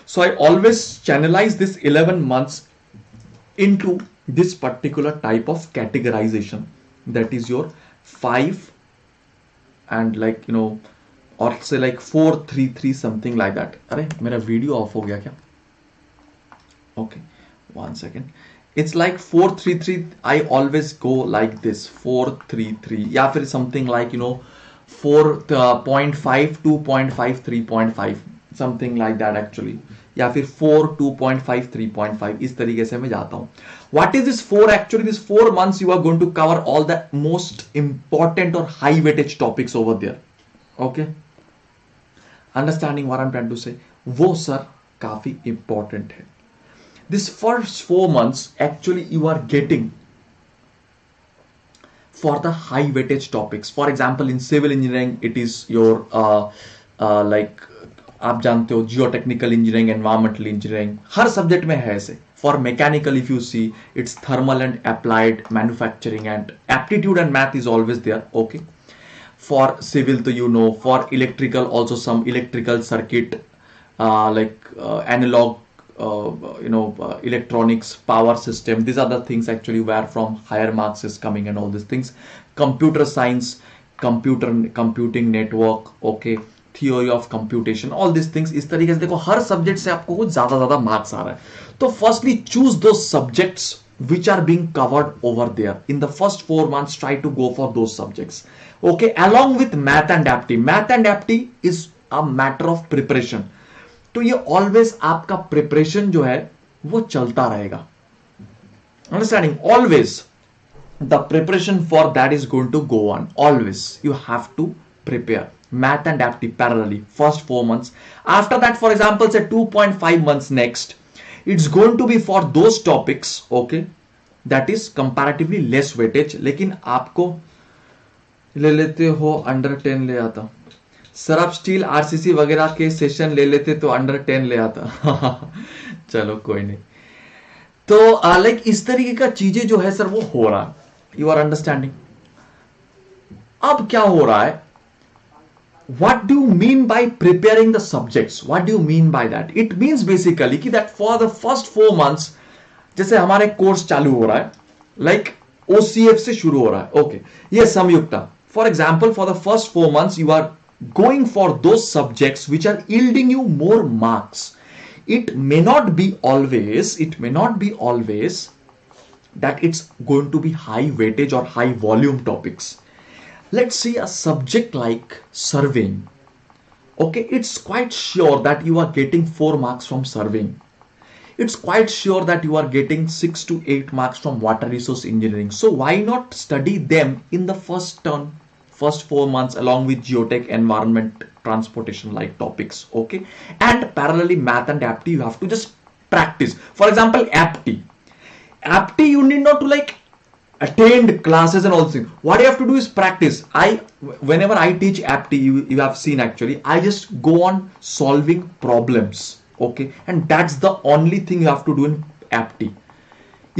So I always channelize this 11 months into this particular type of categorization, that is your 5 and like or say like 4-3-3 something like that. अरे मेरा video of हो गया क्या? Okay, 1 second. It's like 4-3-3. I always go like this 4-3-3 या फिर something like 4.5 2.5 3.5 something like that actually, या फिर 4 2.5 3.5 इस तरीके से मैं जाता हूं. What is this 4? Actually this 4 months you are going to cover all the most important or high weightage topics over there. Okay, understanding what I'm trying to say? वो sir काफी important है. This first 4 months actually you are getting for the high weightage topics. For example, in civil engineering it is your like आप जानते हो geotechnical engineering, environmental engineering, हर subject में है ऐसे. For mechanical if you see it's thermal and applied manufacturing, and aptitude and math is always there. Okay, for civil to for electrical also some electrical circuit analog electronics, power system, these are the things actually where from higher marks is coming, and all these things. Computer science, computing network, okay, theory of computation, all these things. इस तरीके से देखो हर subject से आपको कुछ ज्यादा marks आ रहा है. तो फर्स्टली चूज दो subjects which are being covered over there in the first 4 months. Try to go for those subjects, okay, along with math and apti. Math and apti is a matter of preparation. तो ये always आपका preparation जो है वो चलता रहेगा. Understanding? Always the preparation for that is going to go on. Always you have to prepare math and apti parallelly first 4 months. After that, for example, say 2.5 months next, it's going to be for those topics, okay, that is comparatively less weightage. लेकिन आपको ले लेते हो under 10 ले आता. Sir आप steel RCC वगैरह के सेशन ले लेते तो अंडर 10 ले आता. चलो कोई नहीं. तो लाइक इस तरीके का चीजें जो है सर वो हो रहा है. You are understanding? अब क्या हो रहा है? What do you mean by preparing the subjects? What do you mean by that? It means basically कि that for the first 4 months, जैसे हमारे कोर्स चालू हो रहा है, like OCF से शुरू हो रहा है. Okay, ये संयुक्ता. For example, for the first 4 months, you are going for those subjects which are yielding you more marks. It may not be always that it's going to be high weightage or high volume topics. Let's see a subject like surveying. Okay, it's quite sure that you are getting 4 marks from surveying. It's quite sure that you are getting 6 to 8 marks from water resource engineering. So why not study them in the first 4 months along with geotech, environment, transportation like topics. Okay, and parallelly math and apti you have to just practice. For example, apti you need not to like attend classes and all things. What you have to do is practice. Whenever I teach apti, you have seen actually, I just go on solving problems. Okay, and that's the only thing you have to do in apti.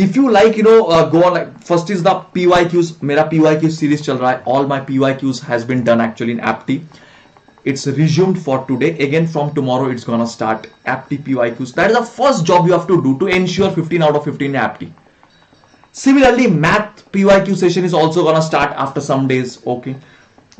If you like go on, like first is the PYQs. मेरा PYQ series चल रहा है. All my PYQs has been done actually in apti. It's resumed for today. Again from tomorrow it's gonna start apti PYQs. That is the first job you have to do to ensure 15 out of 15 in apti. Similarly, math PYQ session is also gonna start after some days. Okay,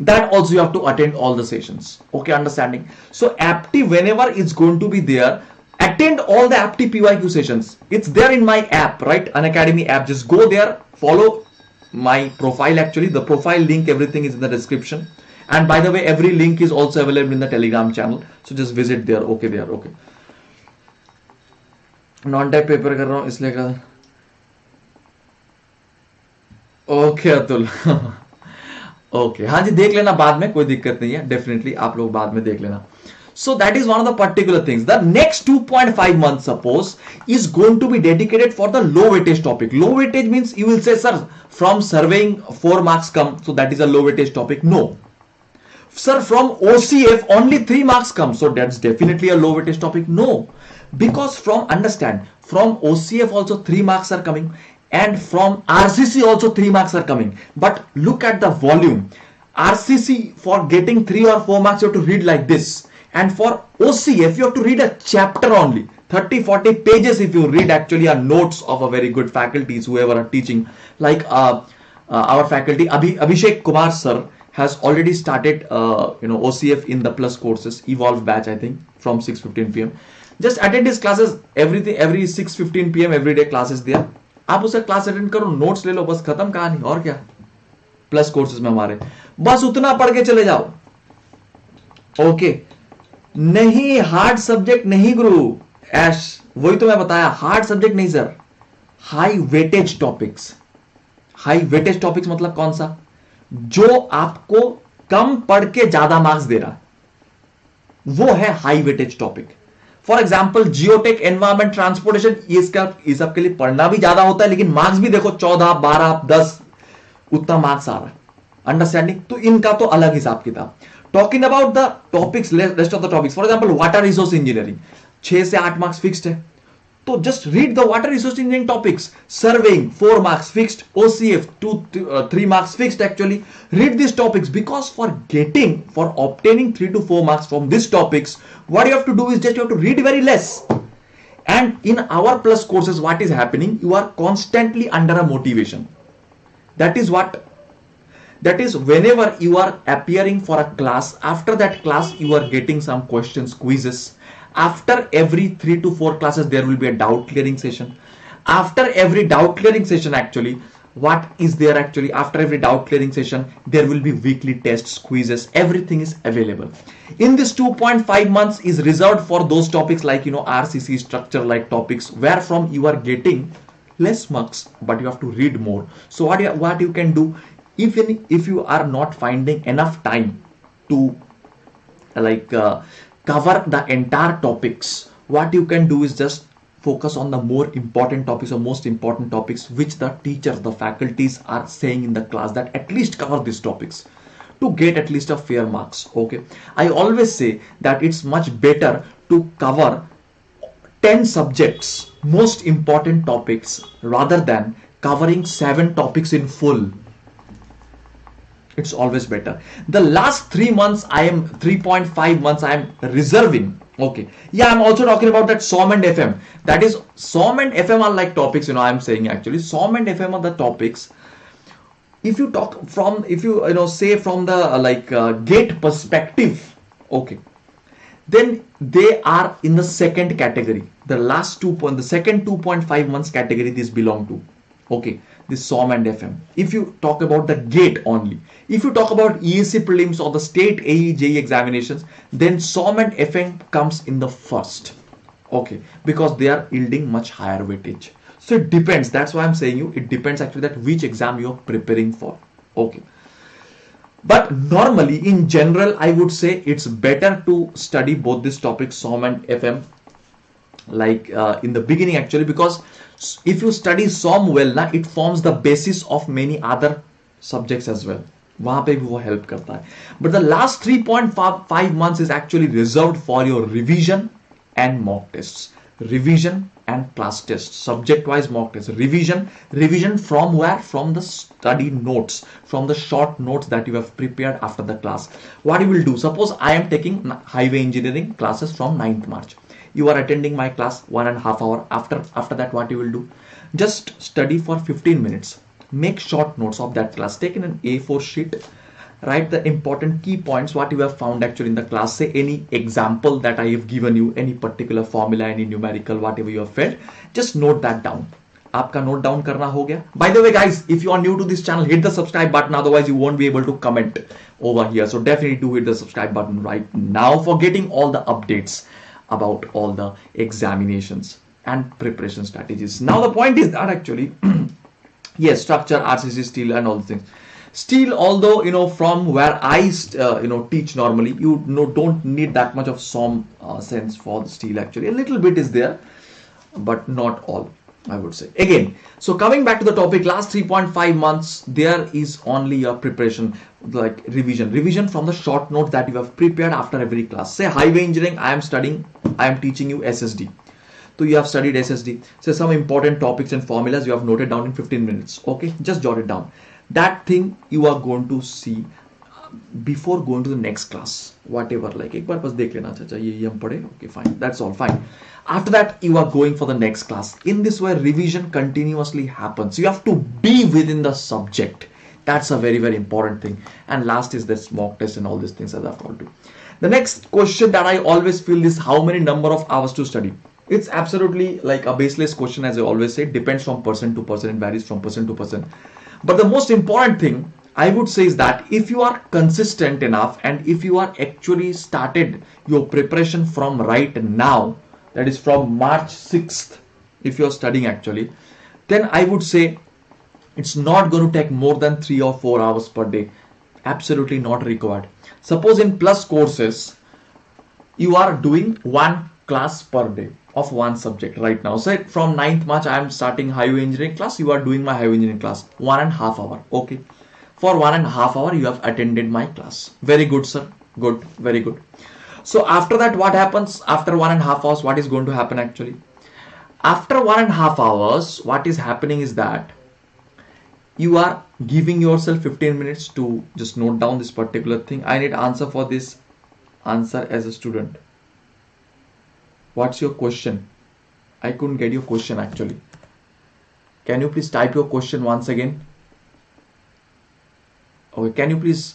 that also you have to attend all the sessions. Okay, understanding? So apti, whenever it's going to be there, attend all the apti PYQ sessions. It's there in my app, right? Unacademy app. Just go there, follow my profile. Actually, the profile link, everything is in the description. And by the way, every link is also available in the Telegram channel. So just visit there. Okay, there. Okay. Non-type paper कर रहा हूँ इसलिए कर. Okay Atul. Okay, हाँ जी, देख लेना बाद में, कोई दिक्कत नहीं है. डेफिनेटली आप लोग बाद में देख लेना. So that is one of the particular things. The next 2.5 months, suppose, is going to be dedicated for the low weightage topic. Low weightage means you will say, sir, from surveying 4 marks come, so that is a low weightage topic. No. Sir, from OCF only 3 marks come, so that's definitely a low weightage topic. No. Because from OCF also 3 marks are coming. And from RCC also 3 marks are coming. But look at the volume. RCC, for getting 3 or 4 marks, you have to read like this. And for OCF, you have to read a chapter only. 30-40 pages if you read actually are notes of a very good faculties, whoever are teaching. Like our faculty, Abhishek Kumar Sir has already started OCF in the plus courses, Evolve batch, I think, from 6:15 p.m. Just attend his classes, every 6:15 p.m. every day classes there. आप उसका class attend करो, notes ले लो, बस खत्म कहानी। और क्या, plus courses में हमारे बस उतना पढ़ के चले जाओ। ओके, नहीं हार्ड सब्जेक्ट नहीं गुरु ऐश, वही तो मैं बताया, हार्ड सब्जेक्ट नहीं sir, high weightage topics. High weightage topics मतलब कौन सा, जो आपको कम पढ़ के ज्यादा मार्क्स दे रहा, वो है high weightage topic. For example geotech, environment, transportation, ये सब के लिए पढ़ना भी ज्यादा होता है, लेकिन मार्क्स भी देखो 14, 12, 10 उतना मार्क्स आ रहा है। अंडरस्टैंडिंग, तो इनका तो अलग हिसाब किताब। Talking about the topics, rest of the topics, for example water resource engineering 6 से 8 मार्क्स फिक्स्ड है, तो just read the water resource engineering topics. Surveying 4 marks fixed, OCF 3 marks fixed actually. Read these topics, because for obtaining 3 to 4 marks from these topics, what you have to do is just you have to read very less. And in our plus courses, what is happening, you are constantly under a motivation. That is whenever you are appearing for a class, after that class you are getting some questions, quizzes. After every 3 to 4 classes there will be a doubt clearing session. After every doubt clearing session, actually what is there, actually after every doubt clearing session there will be weekly tests, quizzes, everything is available. In this 2.5 months is reserved for those topics like RCC structure like topics, where from you are getting less marks but you have to read more. So what you can do, if you are not finding enough time to cover the entire topics, what you can do is just focus on the more important topics or most important topics which the teachers, the faculties are saying in the class, that at least cover these topics to get at least a fair marks. Okay, I always say that it's much better to cover 10 subjects, most important topics, rather than covering 7 topics in full. It's always better. The last 3.5 months I am reserving. Okay, yeah, I'm also talking about that SOM and FM. That is, SOM and FM are like topics, I'm saying actually SOM and FM are the topics. If you talk from, say from the GATE perspective, okay, then they are in the second category. The second 2.5 months category these belong to. Okay, this SOM and FM. If you talk about the GATE only, if you talk about EAC prelims or the state AE JE examinations, then SOM and FM comes in the first. Okay, because they are yielding much higher weightage. So it depends. That's why I'm saying it depends actually that which exam you're preparing for. Okay, but normally in general I would say it's better to study both these topics, SOM and FM, in the beginning actually, because if you study SOM well ना, it forms the basis of many other subjects as well. वहाँ पे भी वो help करता है. But the last 3.5 months is actually reserved for your revision and mock tests. Revision and class tests, subject wise mock tests. Revision from where? From the study notes, from the short notes that you have prepared after the class. What you will do, suppose I am taking highway engineering classes from 9th March. You are attending my class 1.5 hours. After that, what you will do, just study for 15 minutes, make short notes of that class, take in an A4 sheet, write the important key points what you have found actually in the class. Say any example that I have given you, any particular formula, any numerical, whatever you have felt, just note that down. आपका note down करना हो गया. By the way guys, if you are new to this channel, hit the subscribe button, otherwise you won't be able to comment over here. So definitely do hit the subscribe button right now for getting all the updates about all the examinations and preparation strategies. Now the point is that actually yes, structure, RCC, steel and all the things. Steel, although from where I teach normally, you don't need that much of SOM sense for the steel actually. A little bit is there, but not all, I would say. Again, so coming back to the topic, last 3.5 months there is only a preparation, like revision from the short notes that you have prepared after every class. Say highway engineering, I am teaching you SSD. So you have studied SSD. Say some important topics and formulas you have noted down in 15 minutes. Okay, just jot it down. That thing you are going to see before going to the next class, whatever, like एक बार बस देख लेना, अच्छा ये हम पढ़े, okay fine, that's all fine. After that you are going for the next class. In this way revision continuously happens. You have to be within the subject. That's a very, very important thing. And last is this mock test and all these things as I've told you. The next question that I always feel is how many number of hours to study. It's absolutely like a baseless question, as I always say. It depends from person to person, it varies from person to person. But the most important thing I would say is that if you are consistent enough and if you are actually started your preparation from right now, that is from March 6th, if you are studying actually, then I would say it's not going to take more than 3 or 4 hours per day. Absolutely not required. Suppose in plus courses, you are doing one class per day of one subject right now. So from 9th March, I am starting highway engineering class. You are doing my highway engineering class, 1.5 hours. Okay. For 1.5 hours, you have attended my class. Very good, sir. Good. Very good. So after that, what happens? After 1.5 hours, what is going to happen actually? After 1.5 hours, what is happening is that you are giving yourself 15 minutes to just note down this particular thing. I need answer for this answer as a student. What's your question? I couldn't get your question actually. Can you please type your question once again? Okay, can you please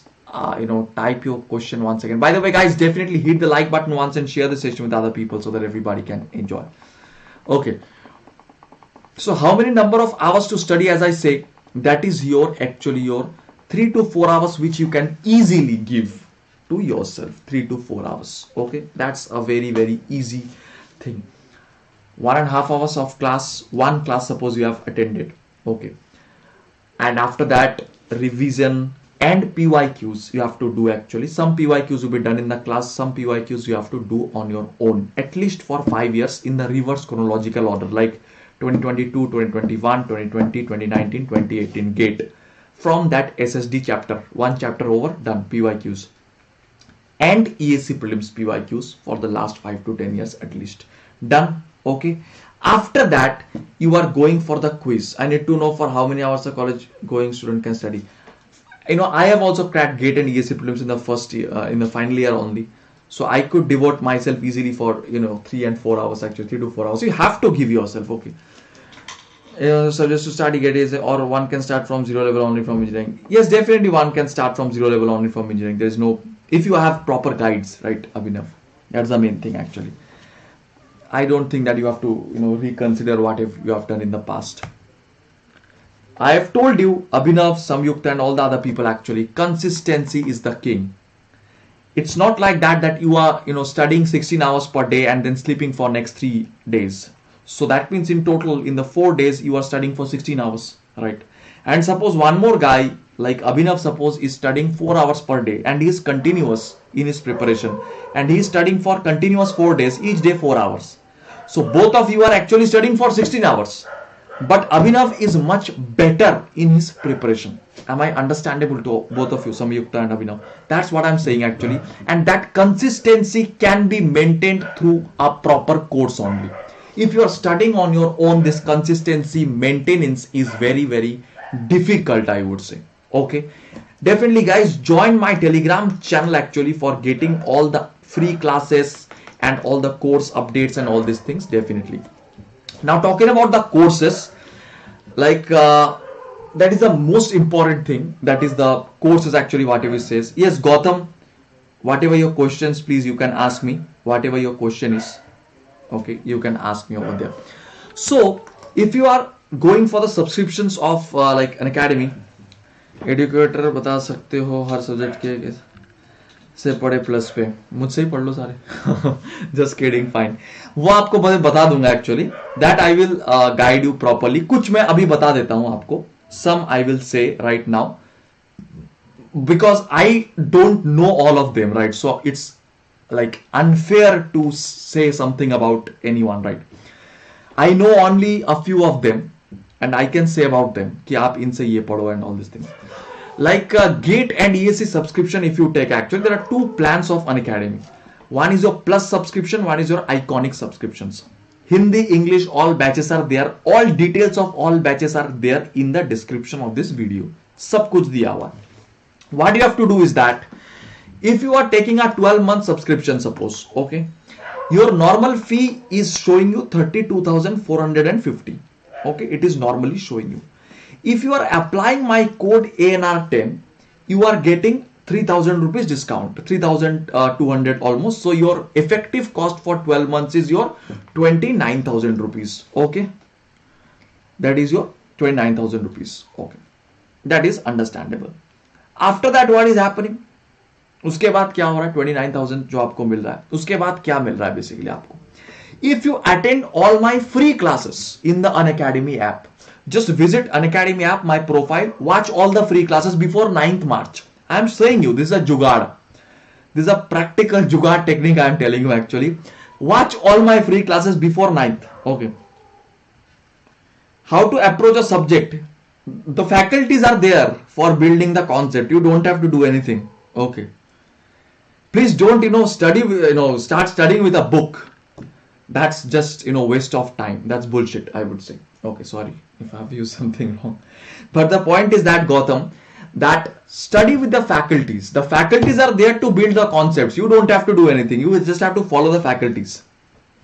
type your question once again? By the way, guys, definitely hit the like button once and share the session with other people so that everybody can enjoy. Okay. So how many number of hours to study? As I say, that is your 3 to 4 hours which you can easily give to yourself. 3 to 4 hours. Okay, that's a very, very easy thing. 1.5 hours of class, one class suppose you have attended. Okay, and after that revision and PYQs you have to do actually. Some PYQs will be done in the class, some PYQs you have to do on your own, at least for 5 years in the reverse chronological order, like 2022, 2021, 2020, 2019, 2018 GATE. From that SSD chapter, one chapter over, done, PYQs. And EAC prelims PYQs for the last 5 to 10 years at least. Done. Okay. After that, you are going for the quiz. I need to know for how many hours a college going student can study. I have also cracked GATE and EAC prelims in the first year, in the final year only. So I could devote myself easily for 3 and 4 hours actually, 3 to 4 hours. So you have to give yourself. Okay. So just to study GATE is, or one can start from 0 level only from engineering. Yes, definitely one can start from 0 level only from engineering. There is no, if you have proper guides, right, Abhinav. That's the main thing actually. I don't think that you have to reconsider what you have done in the past. I have told you, Abhinav, Samyukta and all the other people actually, consistency is the king. It's not like that you are studying 16 hours per day and then sleeping for next 3 days. So that means in total in the 4 days you are studying for 16 hours, right? And suppose one more guy like Abhinav suppose is studying 4 hours per day and he is continuous in his preparation and he is studying for continuous 4 days, each day 4 hours. So both of you are actually studying for 16 hours. But Abhinav is much better in his preparation. Am I understandable to both of you, Samyukta and Abhinav? That's what I'm saying actually. And that consistency can be maintained through a proper course only. If you are studying on your own, this consistency maintenance is very, very difficult, I would say. Okay. Definitely guys, join my Telegram channel actually for getting all the free classes and all the course updates and all these things, definitely. Now talking about the courses, like that is the most important thing. That is the courses actually, whatever it says. Yes, Gautam, whatever your questions, please you can ask me. Whatever your question is, okay, you can ask me over there. So if you are going for the subscriptions of like Unacademy, educator बता सकते हो हर subject के से पढ़े plus पे, मुझसे ही पढ़ लो सारे. Just kidding, fine. वो आपको बता दूंगा actually. That I will guide you properly. कुछ मैं अभी बता देता हूं आपको. Some I will say right now because I don't know all of them, right? So it's like unfair to say something about anyone, right? I know only a few of them and I can say about them कि आप इनसे ये पढ़ो and all these things. Like GATE and EAC subscription, if you take, actually there are two plans of Unacademy. One is your plus subscription, one is your iconic subscriptions. Hindi, English, all batches are there. All details of all batches are there in the description of this video. सब कुछ दिया हुआ. What you have to do is that If you are taking a 12-month subscription, suppose, okay, your normal fee is showing you 32,450. Okay, it is normally showing you. If you are applying my code ANR10, you are getting 3,000 rupees discount, 3,200 almost. So your effective cost for 12 months is your 29,000 rupees. Okay, that is your 29,000 rupees. Okay, that is understandable. After that, what is happening? उसके बाद क्या हो रहा है? 29,000 जो आपको मिल रहा है, उसके बाद क्या मिल रहा है बेसिकली आपको? If you attend all my free classes in the Unacademy app, just visit Unacademy app, my profile, watch all the free classes before 9th March. I am saying you, this is a jugaad. This is a practical jugaad technique I am telling you actually. Watch all my free classes before 9th. Okay. How to approach a subject? The faculties are there for building the concept. You don't have to do anything. Okay. Please don't, study, start studying with a book. That's just, waste of time. That's bullshit, I would say. Okay, sorry if I've used something wrong. But the point is that, Gautam, that study with the faculties. The faculties are there to build the concepts. You don't have to do anything. You just have to follow the faculties.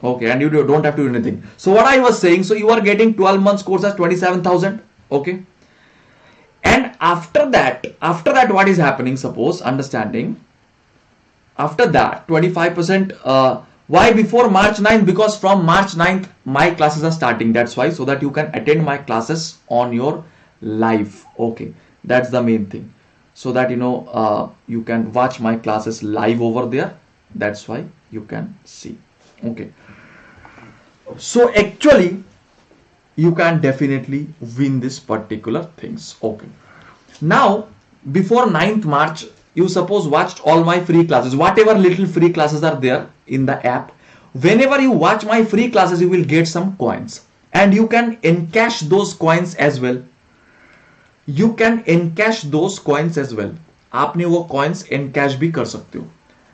Okay, and you don't have to do anything. So what I was saying, so you are getting 12 months course as 27,000. Okay. And after that, what is happening? Suppose, understanding, after that 25%, why before March 9th? Because from March 9th my classes are starting. That's why, so that you can attend my classes on your live. Okay, that's the main thing, so that you can watch my classes live over there. That's why you can see. Okay, so actually you can definitely win this particular things. Okay, now before 9th March, you suppose watched all my free classes, whatever little free classes are there in the app. Whenever you watch my free classes, you will get some coins, and you can encash those coins as well. You can encash those coins as well. आपने वो coins encash भी कर सकते हो.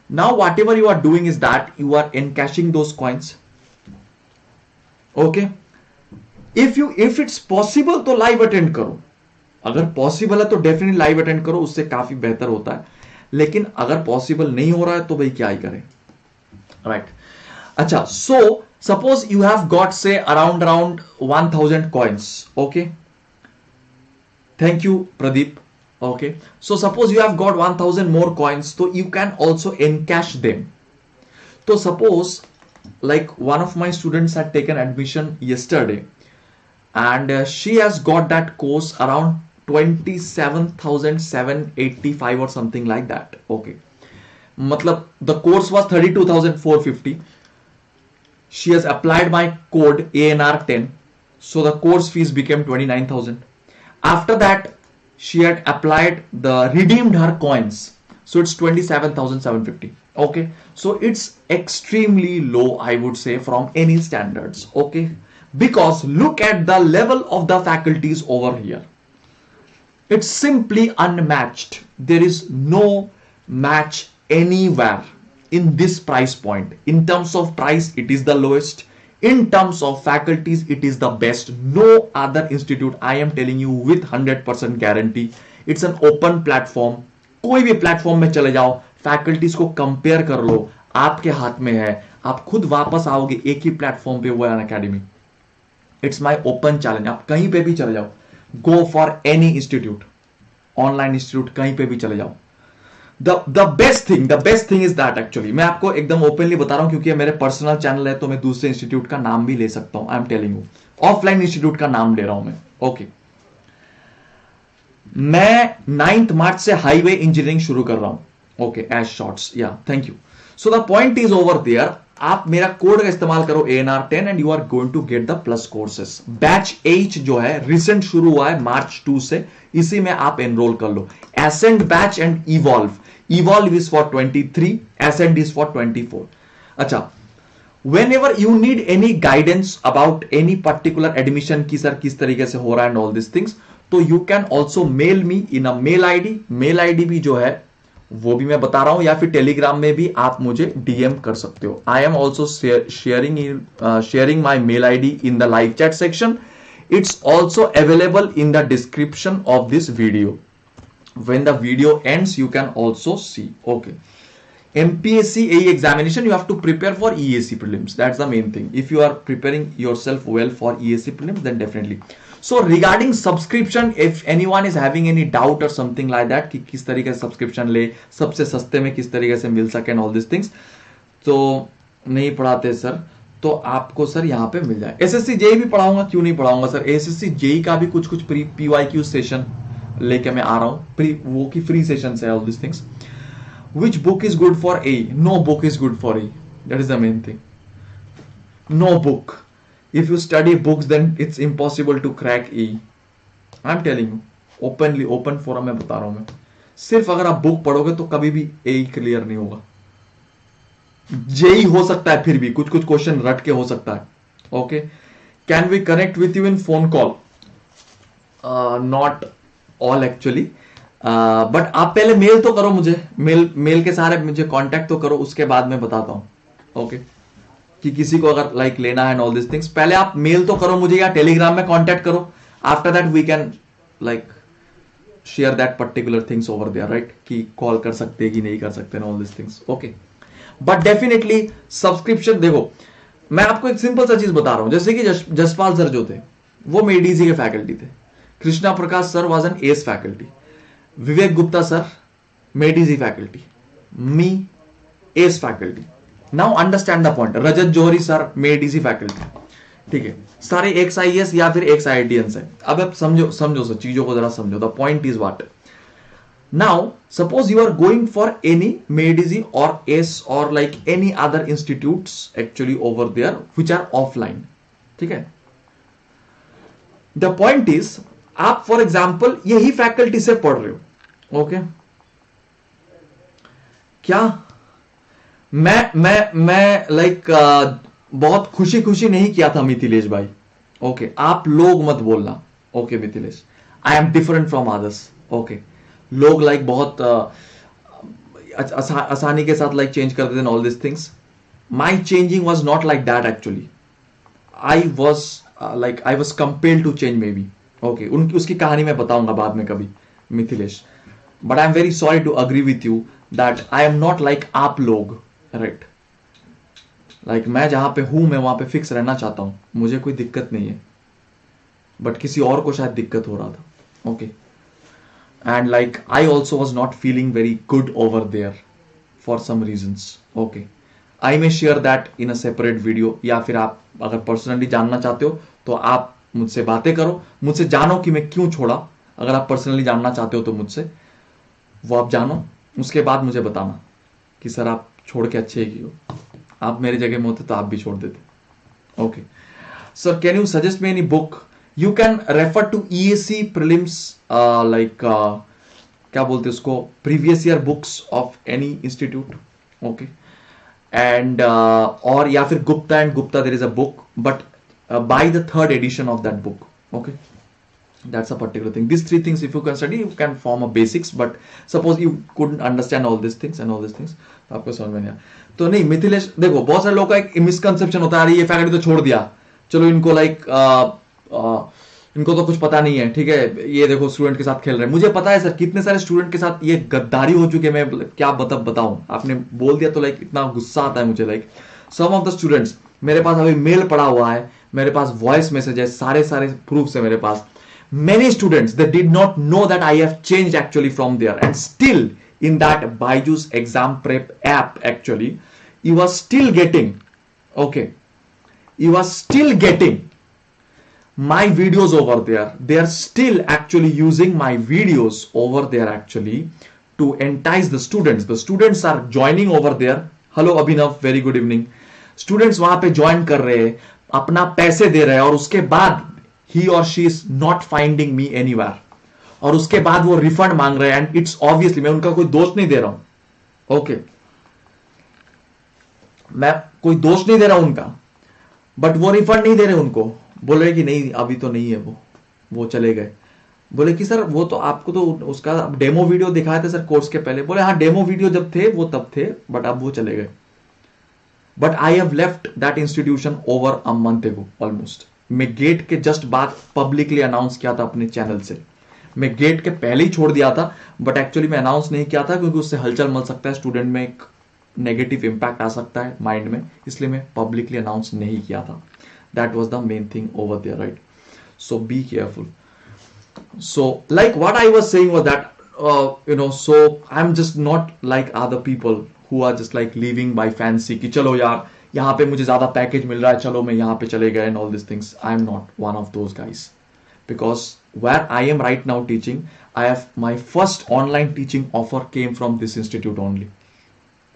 Now whatever you are doing is that you are encashing those coins. Okay. If it's possible तो live attend करो. अगर possible है तो डेफिनेटली लाइव अटेंड करो, उससे काफी बेहतर होता है. लेकिन अगर पॉसिबल नहीं हो रहा है तो भाई क्या ही करें, राइट? अच्छा, so suppose you have got say around 1000 coins. Okay, thank you Pradeep. Okay, so suppose you have got 1000 more coins, तो you can also encash them. तो suppose like one of my students had taken admission yesterday, and she has got that course around 27,785 or something like that. Okay, matlab the course was 32,450. She has applied my code ANR10, so the course fees became 29,000. After that, she had applied redeemed her coins, so it's 27,750. Okay, so it's extremely low, I would say, from any standards. Okay, because look at the level of the faculties over here. It's simply unmatched. There is no match anywhere in this price point. In terms of price, it is the lowest. In terms of faculties, it is the best. No other institute, I am telling you with 100% guarantee. It's an open platform. कोई भी platform में चले जाओ, faculties को compare कर लो, आपके हाथ में है. आप खुद वापस आओगे एक ही प्लेटफॉर्म पे, वो है Unacademy. It's my open challenge. आप कहीं पे भी चले जाओ, go for any institute, online institute, कहीं पे भी चले जाओ. The best thing is that, actually मैं आपको एकदम ओपनली बता रहा हूं, क्योंकि मेरे पर्सनल चैनल है तो मैं दूसरे इंस्टीट्यूट का नाम भी ले सकता हूं. आई am telling you, offline institute का नाम ले रहा हूं मैं. ओके, मैं 9th मार्च से हाईवे इंजीनियरिंग शुरू कर रहा हूं. ओके, एज शॉर्ट्स, या thank you. So the point is over there. आप मेरा कोड का इस्तेमाल करो ANR10 and you are going to get the plus courses. Batch H जो है रिसेंट शुरू हुआ है March 2 से, इसी में आप एनरोल कर लो. Ascend batch and Evolve is for 23, Ascend is for 24. अच्छा, whenever you need any guidance about any particular admission की सर किस तरीके से हो रहा है and all these things, तो you can also mail me in a mail ID. Mail ID भी जो है वो भी मैं बता रहा हूं, या फिर टेलीग्राम में भी आप मुझे DM कर सकते हो. I am also sharing my mail ID in the live chat section. It's also available in the description of this video. when the video ends you can also see. Okay, MPSC AE examination you have to prepare for EAC prelims. That's the main thing. If you are preparing yourself well for EAC prelims, then definitely. So regarding subscription, if anyone is having any doubt or something like that कि किस तरीके से subscription ले, सबसे सस्ते में किस तरीके से मिल सके and all these things, तो नहीं पढ़ाते सर, तो आपको सर यहाँ पे मिल जाए. SSC JEE भी पढ़ाऊंगा, क्यों नहीं पढ़ाऊंगा सर. SSC JEE का भी कुछ कुछ PYQ सेशन लेके मैं आ रहा हूँ, वो की फ्री सेशन है. All this things. Which book is good for A? No book is good for A. That is the main thing. No book. If you study books, then it's impossible to crack A. I'm telling you, openly, open forum में बता रहा हूँ मैं. सिर्फ अगर आप book पढ़ोगे तो कभी भी A क्लियर नहीं होगा. JEE हो सकता है, फिर भी कुछ कुछ क्वेश्चन रट के हो सकता है. Okay. Can we connect with you in phone call? Not all actually. But आप पहले मेल तो करो मुझे, मेल के सारे मुझे कांटेक्ट तो करो, उसके बाद मैं बताता हूं. ओके, कि किसी को अगर लाइक लेना है एंड ऑल दिस थिंग्स, पहले आप मेल तो करो मुझे या टेलीग्राम में कांटेक्ट करो. After that we can like share that particular things over there, right, कि कॉल कर सकते हैं कि नहीं कर सकते all this things. Okay, but definitely subscription. देखो मैं आपको एक सिंपल सा चीज बता रहा हूं, जैसे कि जसपाल सर जो थे वो मेडीजी के फैकल्टी थे. Krishna Prakash sir was an ACE faculty. Vivek Gupta sir Made Easy faculty, मी ACE faculty. Now understand the point. Rajat Johri sir Made Easy faculty. ठीक है, सारे एक्स आईएएस या फिर एक्स आईआईटीएंस है. अब आप समझो सर, चीजों को जरा समझो. The point is what. Now suppose you are going for any Made Easy और एस और like any other institutes actually over there which are offline. ठीक है, द पॉइंट इज आप फॉर एग्जाम्पल यही फैकल्टी से पढ़ रहे हो. ओके, क्या मैं लाइक बहुत खुशी खुशी नहीं किया था मिथिलेश भाई. ओके, आप लोग मत बोलना. Okay Mithilesh, I am different from others. Okay, लोग लाइक बहुत आसानी के साथ लाइक चेंज कर देते हैं all this things. My changing was not like that actually. I was compelled to change maybe. Okay, उनकी उसकी कहानी मैं बताऊंगा बाद में कभी Mithilesh. But I am very sorry to agree with you that I am not like आप लोग, राइट. लाइक मैं जहां पे हूं मैं वहां पे फिक्स रहना चाहता हूं, मुझे कोई दिक्कत नहीं है. बट किसी और को शायद दिक्कत हो रहा था. Okay, and like I also was not feeling very good over there for some reasons. Okay, I may share that in a separate video, या फिर आप अगर पर्सनली जानना चाहते हो तो आप मुझसे बातें करो, मुझसे जानो कि मैं क्यों छोड़ा. अगर आप पर्सनली जानना चाहते हो तो मुझसे वो आप जानो, उसके बाद मुझे बताना कि सर आप छोड़ के अच्छे ही हो. आप मेरी जगह में होते तो आप भी छोड़ देते. Okay sir, can you suggest me any book? You can refer to EAC prelims, like क्या बोलते हैं उसको, previous year books of any institute. Okay, and और या फिर Gupta and Gupta, there is a book, but buy the third edition of that book. Okay, that's a particular thing. These three things if you can study, you can form a basics. But suppose you couldn't understand all these things and all these things, तो आपको समझ में नहीं आया तो नहीं. मिथिलेश देखो, बहुत सारे लोगों का एक मिसकंसेप्शन होता है, अरे ये फैकल्टी तो छोड़ दिया, चलो इनको लाइक इनको तो कुछ पता नहीं है. ठीक है, ये देखो स्टूडेंट के साथ खेल रहे हैं. मुझे पता है सर कितने सारे स्टूडेंट के साथ ये गद्दारी हो चुकी है. मैं क्या बताऊं, आपने बोल दिया तो लाइक इतना गुस्सा आता है मुझे. Like some of the students, मेरे पास अभी मेल पड़ा हुआ है, मेरे पास वॉइस मैसेज है, सारे प्रूफ्स है मेरे पास. Many students, they did not know that I have changed actually from there, and still in that Byju's exam prep app actually you are still getting, okay, you are still getting my videos over there. They are still actually using my videos over there actually to entice the students. The students are joining over there. Hello Abhinav, very good evening. Students वहां पे join कर रहे हैं, अपना पैसे दे रहे हैं, और उसके बाद he or she is not finding me anywhere, और उसके बाद वो रिफंड मांग रहे हैं. एंड इट्स ऑब्वियसली, मैं उनका कोई दोष नहीं दे रहा हूं. ओके, मैं कोई दोष नहीं दे रहा हूं उनका, बट वो रिफंड नहीं दे रहे. उनको बोल रहे कि नहीं अभी तो नहीं है, वो चले गए. बोले कि सर वो तो आपको तो उसका डेमो वीडियो दिखाए थे सर कोर्स के पहले. बोले हाँ, डेमो वीडियो जब थे वो तब थे, बट अब वो चले गए. But I have left that institution over a month एगो ऑलमोस्ट. मैं गेट के जस्ट बाद पब्लिकली अनाउंस किया था अपने चैनल से. मैं गेट के पहले ही छोड़ दिया था, बट एक्चुअली मैं अनाउंस नहीं किया था क्योंकि उससे हलचल मच सकता है, स्टूडेंट में एक नेगेटिव इम्पैक्ट आ सकता है माइंड में, इसलिए मैं पब्लिकली अनाउंस नहीं किया था. That was the main thing over there, right. So be careful. So like what I was saying was that so I'm just not like other people who are just like living by fancy कि चलो यार यहाँ पे मुझे ज्यादा package मिल रहा है, चलो मैं यहाँ पे चले गए and all these things. I am not one of those guys, because where I am right now teaching, I have my first online teaching offer came from this institute only.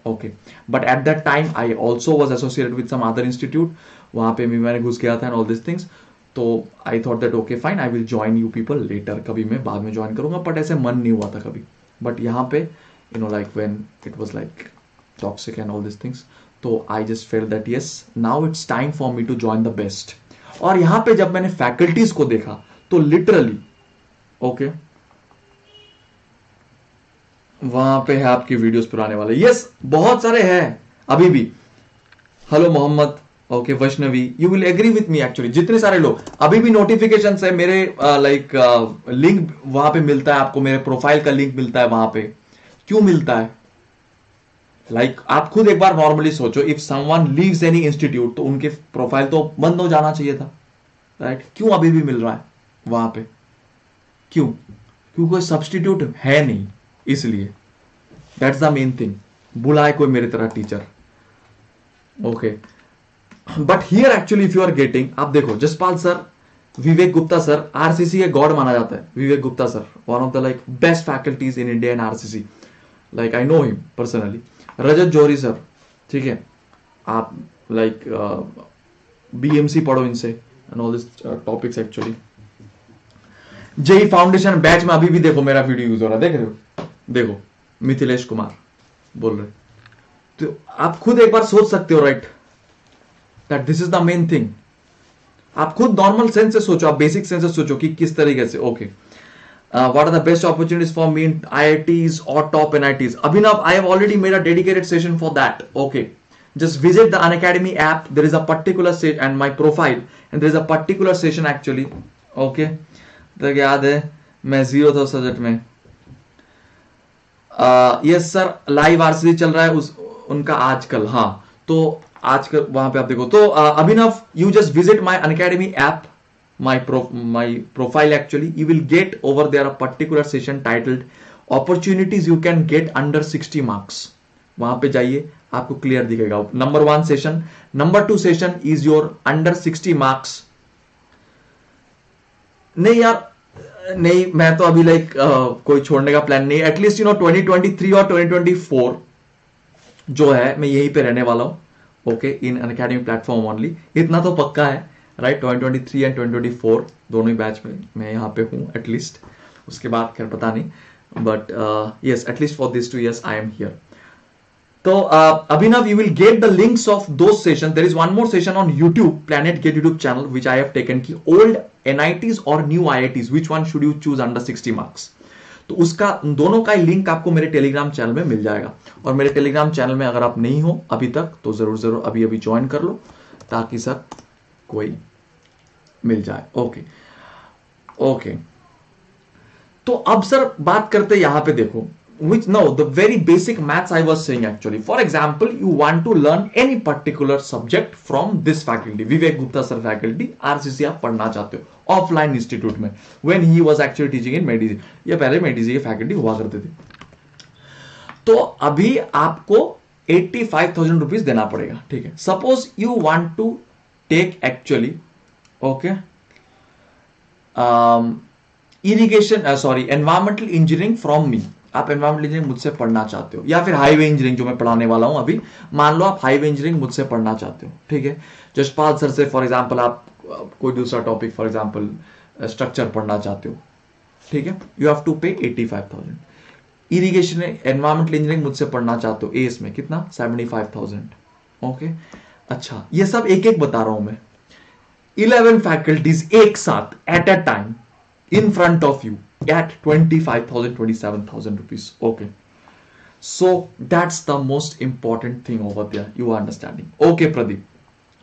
Okay, but at that time I also was associated with some other institute, वहाँ पे भी मैंने घुस गया था and all these things. तो I thought that okay fine, I will join you people later, कभी मैं बाद में ज्वाइन करूंगा, बट ऐसे मन नहीं हुआ था कभी. बट यहाँ पे like when it was like toxic and all this things, तो I just felt that yes now it's time for me to join the best. और यहाँ पे जब मैंने फैकल्टीज को देखा तो लिटरली ओके वहां पे है आपकी वीडियोस पुराने वाले, यस बहुत सारे हैं अभी भी. Hello Mohammed, okay Vaishnavi, you will agree with me actually, जितने सारे लोग अभी भी नोटिफिकेशन है मेरे लाइक लिंक वहां पे मिलता है आपको, मेरे प्रोफाइल का लिंक मिलता है वहां पे. क्यों मिलता है? लाइक आप खुद एक बार नॉर्मली सोचो, if someone leaves any institute तो उनके प्रोफाइल तो बंद हो जाना चाहिए था, राइट? क्यों अभी भी मिल रहा है वहां पे? क्यों? क्योंकि कोई सब्सटीट्यूट है नहीं, इसलिए. That's the main thing. बुलाए कोई मेरी तरह teacher. Okay, but here actually if you are getting, आप देखो Jaspal sir, Vivek Gupta sir, RCC के गॉड माना जाता है. Vivek Gupta sir one of the like best faculties in India and RCC, like I know him personally. Rajat Johri sir, ठीक है, आप लाइक बीएमसी पढ़ो इनसे and all this topics actually. JE foundation batch में अभी भी देखो मेरा वीडियो यूज हो रहा है, देख रहे हो? देखो मिथिलेश कुमार बोल रहे. तो आप खुद एक बार सोच सकते हो, right, that this is the main thing. आप खुद नॉर्मल सेंस से सोचो, आप बेसिक सेंस से सोचो कि किस तरीके से. Okay, what are the best opportunities for me in IITs और top NITs? Abhinav, I have already made a dedicated session for that. Okay, just visit the unacademy app. There is a particular session and my profile, and there is a particular session actually. Okay, तो याद है मैं 0 था subject में. Yes sir, live RCC चल रहा है उनका आजकल. हाँ, तो आजकल वहां पे आप देखो. तो Abhinav, you just visit my Unacademy app, my profile actually. You will get over there a particular session titled opportunities you can get under 60 marks. वहां पे जाइए, आपको क्लियर दिखेगा. Number 1 session, number 2 session is your under 60 marks. नहीं यार, नहीं, मैं तो अभी लाइक कोई छोड़ने का प्लान नहीं. एटलीस्ट 2023 और 2024 जो है मैं यहीं पे रहने वाला हूं. ओके, इन अनअकैडमी प्लेटफॉर्म ओनली, इतना तो पक्का है, राइट? 2023 एंड 2024 दोनों ही बैच में मैं यहाँ पे हूँ एटलीस्ट. उसके बाद खैर पता नहीं, but yes, at least for this 2 years I am here. तो Abhinav, you will get the links of those sessions. There is one more session on YouTube, Planet Get YouTube channel, which I have taken ki old NITs or new IITs, which one should you choose under 60 marks? तो उसका दोनों का link आपको मेरे Telegram channel में मिल जाएगा. और मेरे टेलीग्राम चैनल में अगर आप नहीं हो अभी तक तो जरूर अभी ज्वाइन कर लो, ताकि सर कोई मिल जाए. ओके. तो अब सर बात करते यहां पे देखो, which no, the very basic maths I was saying actually. For example, you want to learn any particular subject from this faculty, Vivek Gupta sir faculty, RCC आप पढ़ना चाहते हो ऑफलाइन इंस्टीट्यूट में, when he was actually teaching in मेडिजी. ये पहले मेडिजी के faculty हुआ करते थे. तो अभी आपको 85,000 रुपीज देना पड़ेगा, ठीक है? Suppose you want to take actually environmental engineering from me. आप एनवायरमेंटल इंजीनियरिंग मुझसे पढ़ना चाहते हो, या फिर हाईवे इंजीनियरिंग जो मैं पढ़ाने वाला हूं अभी, मान लो आप हाईवे इंजीनियरिंग मुझसे पढ़ना चाहते हो, ठीक है? जसपाल सर से फॉर एग्जांपल आप कोई दूसरा टॉपिक, फॉर एग्जांपल स्ट्रक्चर पढ़ना चाहते हो, ठीक है? यू हैव टू पे 85,000. इरिगेशन एनवायरमेंटल इंजीनियरिंग मुझसे पढ़ना चाहते हो, एस में कितना? 75,000. ओके, अच्छा, ये सब एक एक बता रहा हूं मैं. 11 फैकल्टीज एक साथ at a time in front of you at 25,000, 27,000 rupees. Okay, so that's the most important thing over there, you are understanding? Okay Pradeep.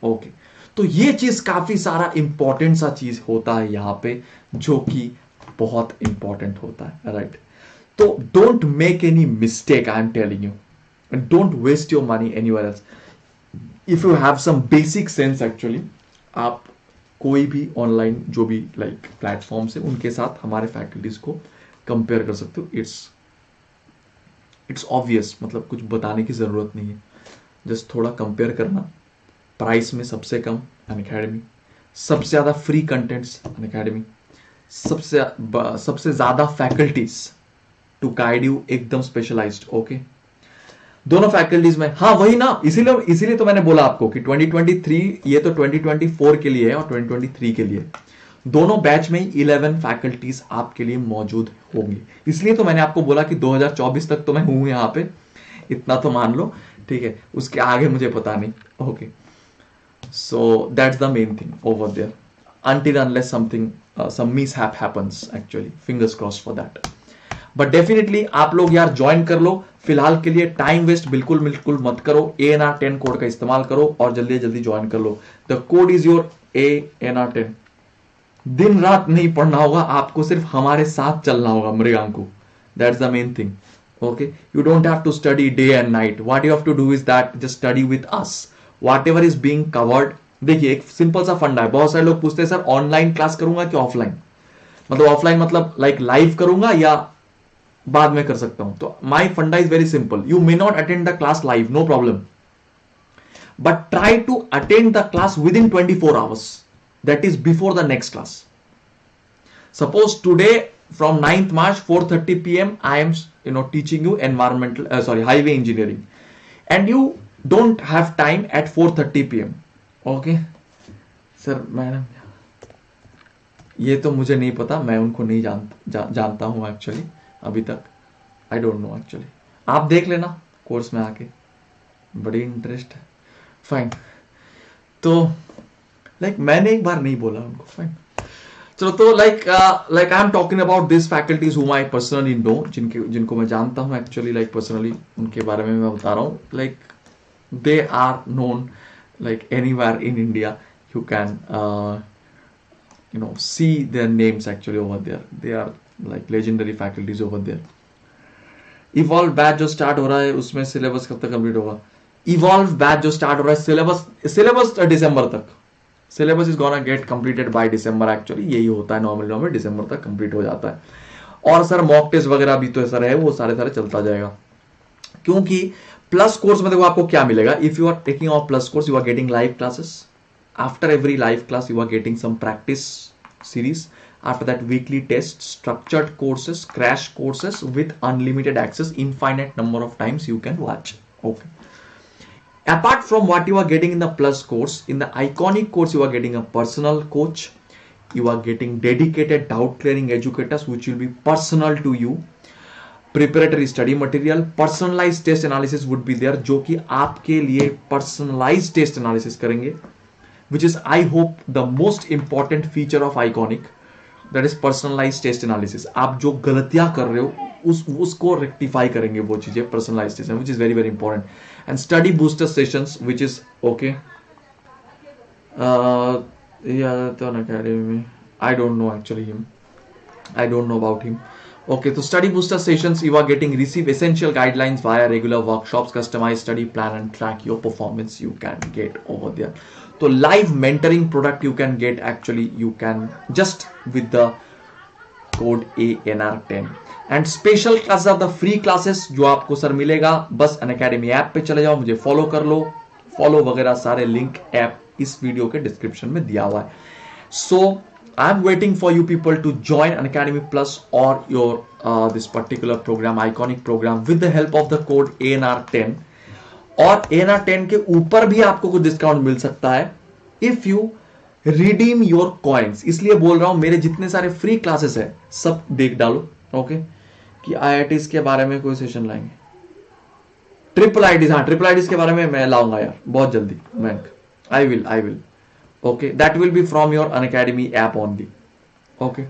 Okay, तो ये चीज काफी सारा इंपॉर्टेंट सा चीज होता है यहाँ पे, जो कि बहुत इंपॉर्टेंट होता है, राइट? तो don't make any mistake, I am telling you, and don't waste your money anywhere else. If you have some basic sense actually, आप कोई भी ऑनलाइन जो भी लाइक प्लेटफॉर्म्स है उनके साथ हमारे फैकल्टीज को कंपेयर कर सकते हो. इट्स ऑब्वियस, मतलब कुछ बताने की जरूरत नहीं है. जस्ट थोड़ा कंपेयर करना. प्राइस में सबसे कम अनअकैडमी, सबसे ज्यादा फ्री कंटेंट्स अनअकैडमी, सबसे ज्यादा फैकल्टीज टू गाइड यू, एकदम स्पेशलाइज्ड. ओके, दोनों फैकल्टीज में. हाँ वही ना, इसीलिए तो मैंने बोला आपको कि 2023 ये तो 2024 के लिए है और 2023 के लिए. दोनों बैच में 11 फैकल्टीज आपके लिए मौजूद होंगी. इसलिए तो मैंने आपको बोला कि 2024 तक तो मैं हूं यहां पे, इतना तो मान लो. ठीक है, उसके आगे मुझे पता नहीं. Okay, so that's the main thing over there. until unless something some mishap happens actually, fingers crossed for that. But definitely आप लोग यार ज्वाइन कर लो. फिलहाल के लिए टाइम वेस्ट बिल्कुल बिल्कुल मत करो. ANR10 कोड का इस्तेमाल करो और जल्दी जल्दी ज्वाइन कर लो. The code is your ANR10. दिन रात नहीं पढ़ना होगा आपको, सिर्फ हमारे साथ चलना होगा Mriganku. That's the main thing. Okay, you don't have to study day and night. What you have to do is that just study with us. Whatever is being covered. देखिए एक सिंपल सा फंडा है. बहुत सारे लोग पूछते हैं सर ऑनलाइन क्लास करूंगा कि ऑफलाइन, मतलब ऑफलाइन मतलब लाइक लाइव करूंगा या बाद में कर सकता हूं. तो my funda is very simple. You may not attend the class live, no problem, but try to attend the class within 24 hours. That is before the next class. Suppose today from 9th March 4:30 p.m. I am teaching you highway engineering, and you don't have time at 4:30 p.m. Okay, sir madam ये तो मुझे नहीं पता, मैं उनको नहीं जानता हूं एक्चुअली अभी तक. I don't know actually. आप देख लेना कोर्स में आके, बड़ी इंटरेस्ट है. फाइन. तो लाइक मैंने एक बार नहीं बोला उनको. फाइन, चलो. तो like I am talking about this faculties हुम आई पर्सनली नो, जिनको मैं जानता हूं एक्चुअली, लाइक पर्सनली उनके बारे में मैं बता रहा हूं. Like they are known like anywhere in India. You can see their names actually over there. They are like legendary faculties over there. Evolve batch जो स्टार्ट हो रहा है उसमें सिलेबस कब तक कंप्लीट होगा? Evolve बैच जो स्टार्ट हो रहा है सिलेबस दिसंबर तक. Syllabus is gonna get completed by December actually. यही होता है नॉर्मली दिसंबर तक कंप्लीट हो जाता है. और सर मॉक टेस्ट वगैरह भी तो सर है, वो सारे चलता जाएगा. क्योंकि प्लस कोर्स में देखो आपको क्या मिलेगा. If you are taking of plus course, you are getting live classes. After every live class you are getting some practice series. After that weekly test, structured courses, crash courses with unlimited access, infinite number of times you can watch. Okay, apart from what you are getting in the plus course, in the iconic course you are getting a personal coach, you are getting dedicated doubt clearing educators which will be personal to you, preparatory study material, personalized test analysis would be there, जो कि आपके लिए personalized test analysis करेंगे, which is I hope the most important feature of iconic, that is personalized test analysis. आप जो गलतियां कर रहे हो उसको रेक्टिफाई करेंगे वो चीजें personalized test, which is very very important. And study booster sessions which is okay. Yeah, तो unacademy, I don't know actually him, I don't know about him. Okay, so study booster sessions you are getting, receive essential guidelines via regular workshops, customized study plan and track your performance you can get over there. So live mentoring product you can get actually, you can just with the code ANR10. And special classes are the free classes जो आपको sir मिलेगा. बस Unacademy app पे चले जाओ, मुझे follow कर लो. Follow वगैरह सारे लिंक ऐप इस वीडियो के डिस्क्रिप्शन में दिया हुआ है. So I'm waiting for you people to join Unacademy Plus or your this particular program, iconic program, with the help of the code ANR10. और ANR10 के ऊपर भी आपको कुछ डिस्काउंट मिल सकता है if you redeem your coins. इसलिए बोल रहा हूं, मेरे जितने सारे फ्री क्लासेस है सब देख डालो. ओके, कि IITs के बारे में कोई सेशन लाएंगे. ट्रिपल आईटीज, हाँ ट्रिपल आईटीज के बारे में मैं लाऊंगा यार बहुत जल्दी. मैं I will. Okay, that will be from your Unacademy app only. Okay,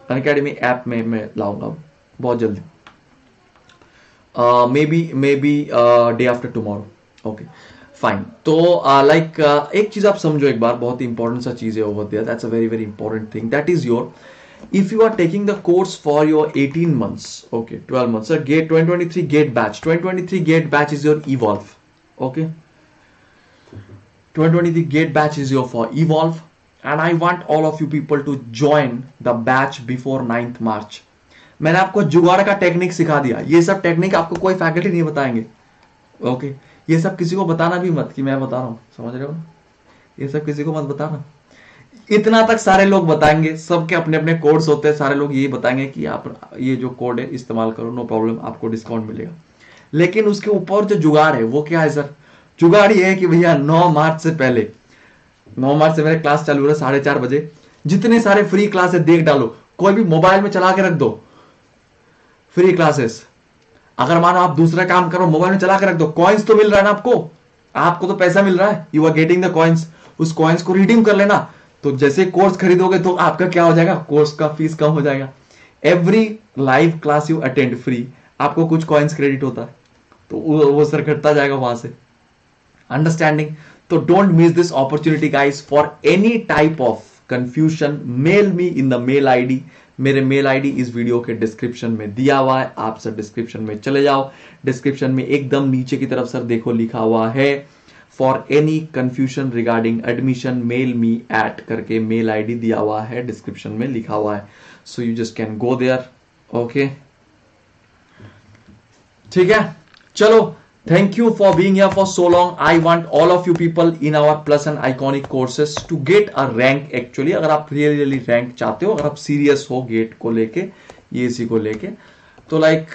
Unacademy app में मैं लाऊंगा बहुत जल्दी. Maybe day after tomorrow. Okay, fine. तो एक चीज आप समझो एक बार, बहुत ही इंपॉर्टेंट सा चीज है over there. That's a very very important thing. That is your if you are taking the course for your 18 months, okay, 12 months, sir, gate 2023 gate batch, 2023 gate batch is your evolve, okay, 2023 gate batch is your for evolve, and I want all of you people to join the batch before 9th March. मैंने आपको जुगाड़ का technique सिखा दिया, ये सब technique आपको कोई फैकल्टी नहीं बताएंगे, ओके, ये सब किसी को बताना भी मत कि मैं बता रहा हूं, समझ रहे हो, ये सब किसी को मत बताना, इतना तक सारे लोग बताएंगे, सबके अपने अपने कोड्स होते हैं, सारे लोग यही बताएंगे कि आप ये जो कोड है इस्तेमाल करो, नो प्रॉब्लम, आपको डिस्काउंट मिलेगा। लेकिन उसके ऊपर जो जुगाड़ है वो क्या है सर? जुगाड़ ये है कि भैया 9 मार्च से पहले, 9 मार्च से मेरे क्लास चालू हो रहा है 4:30 बजे, जितने सारे फ्री क्लासेस देख डालो, कोई भी मोबाइल में चला के रख दो फ्री क्लासेस। अगर मानो आप दूसरा काम करो, मोबाइल में चला के रख दो, कॉइन्स तो मिल रहा है ना आपको तो पैसा मिल रहा है, you are getting the coins, उस कॉइन्स को रिडीम कर लेना। तो जैसे कोर्स खरीदोगे तो आपका क्या हो जाएगा, कोर्स का फीस कम हो जाएगा। Every live class you attend free, आपको कुछ कॉइन्स क्रेडिट होता है, तो वो सर घटता जाएगा वहां से, अंडरस्टैंडिंग। तो don't miss this opportunity guys. For any type of confusion mail me in the mail ID, मेरे मेल आईडी इस वीडियो के डिस्क्रिप्शन में दिया हुआ है, आप सर डिस्क्रिप्शन में चले जाओ, डिस्क्रिप्शन में एकदम नीचे की तरफ सर देखो लिखा हुआ है for any confusion regarding admission mail me at करके मेल आईडी दिया हुआ है, डिस्क्रिप्शन में लिखा हुआ है, so you just can go there, okay, ठीक है। चलो, thank you for being here for so long. I want all of you people in our plus and iconic courses to get a rank actually। अगर आप really rank चाहते हो, अगर आप serious हो गेट को लेके, ये इसी को लेके, तो लाइक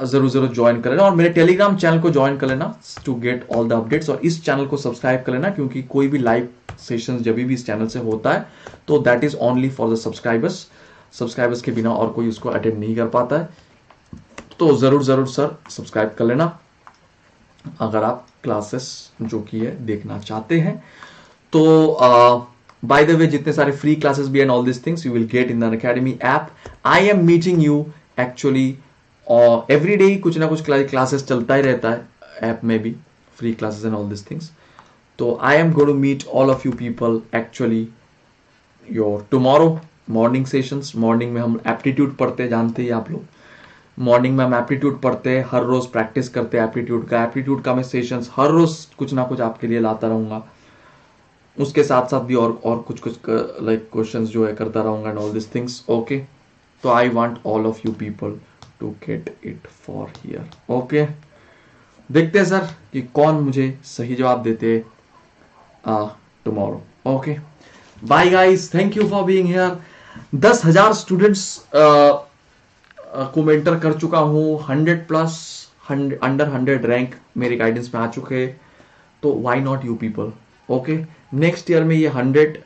जरूर ज्वाइन कर लेना, और मेरे टेलीग्राम चैनल को ज्वाइन कर लेना to get all the updates, और इस चैनल को सब्सक्राइब कर लेना, क्योंकि कोई भी लाइव सेशन जब भी इस चैनल से होता है तो that is only for the subscribers के बिना और कोई उसको अटेंड नहीं कर पाता है। तो जरूर सर सब्सक्राइब कर लेना अगर आप क्लासेस जो की है देखना चाहते हैं। तो बाय द वे, जितने सारे फ्री क्लासेस भी and all this things you will get in the Unacademy app. I am meeting you actually every day, कुछ ना कुछ क्लासेस चलता ही रहता है ऐप में भी, free classes and all this things. तो I am going to meet all of you people actually your tomorrow morning sessions. Morning में हम एप्टीट्यूड पढ़ते हैं, जानते ही आप लोग, मॉर्निंग में हम एप्टीट्यूड पढ़ते हैं, हर रोज प्रैक्टिस करते हैं एप्टीट्यूड का मैं सेशंस हर रोज कुछ ना कुछ आपके लिए लाता रहूंगा, उसके साथ साथ भी और कुछ लाइक क्वेश्चंस जो है करता रहूंगा and all this things, okay. तो I want all of you people to get it for here, okay. देखते हैं सर कि कौन मुझे सही जवाब देते tomorrow, okay. Bye guys, thank you for being here. 10,000 students को मेंटर कर चुका हूं, 100 प्लस अंडर 100 रैंक मेरे गाइडेंस में आ चुके, तो why not you people, okay. Next year में ये 100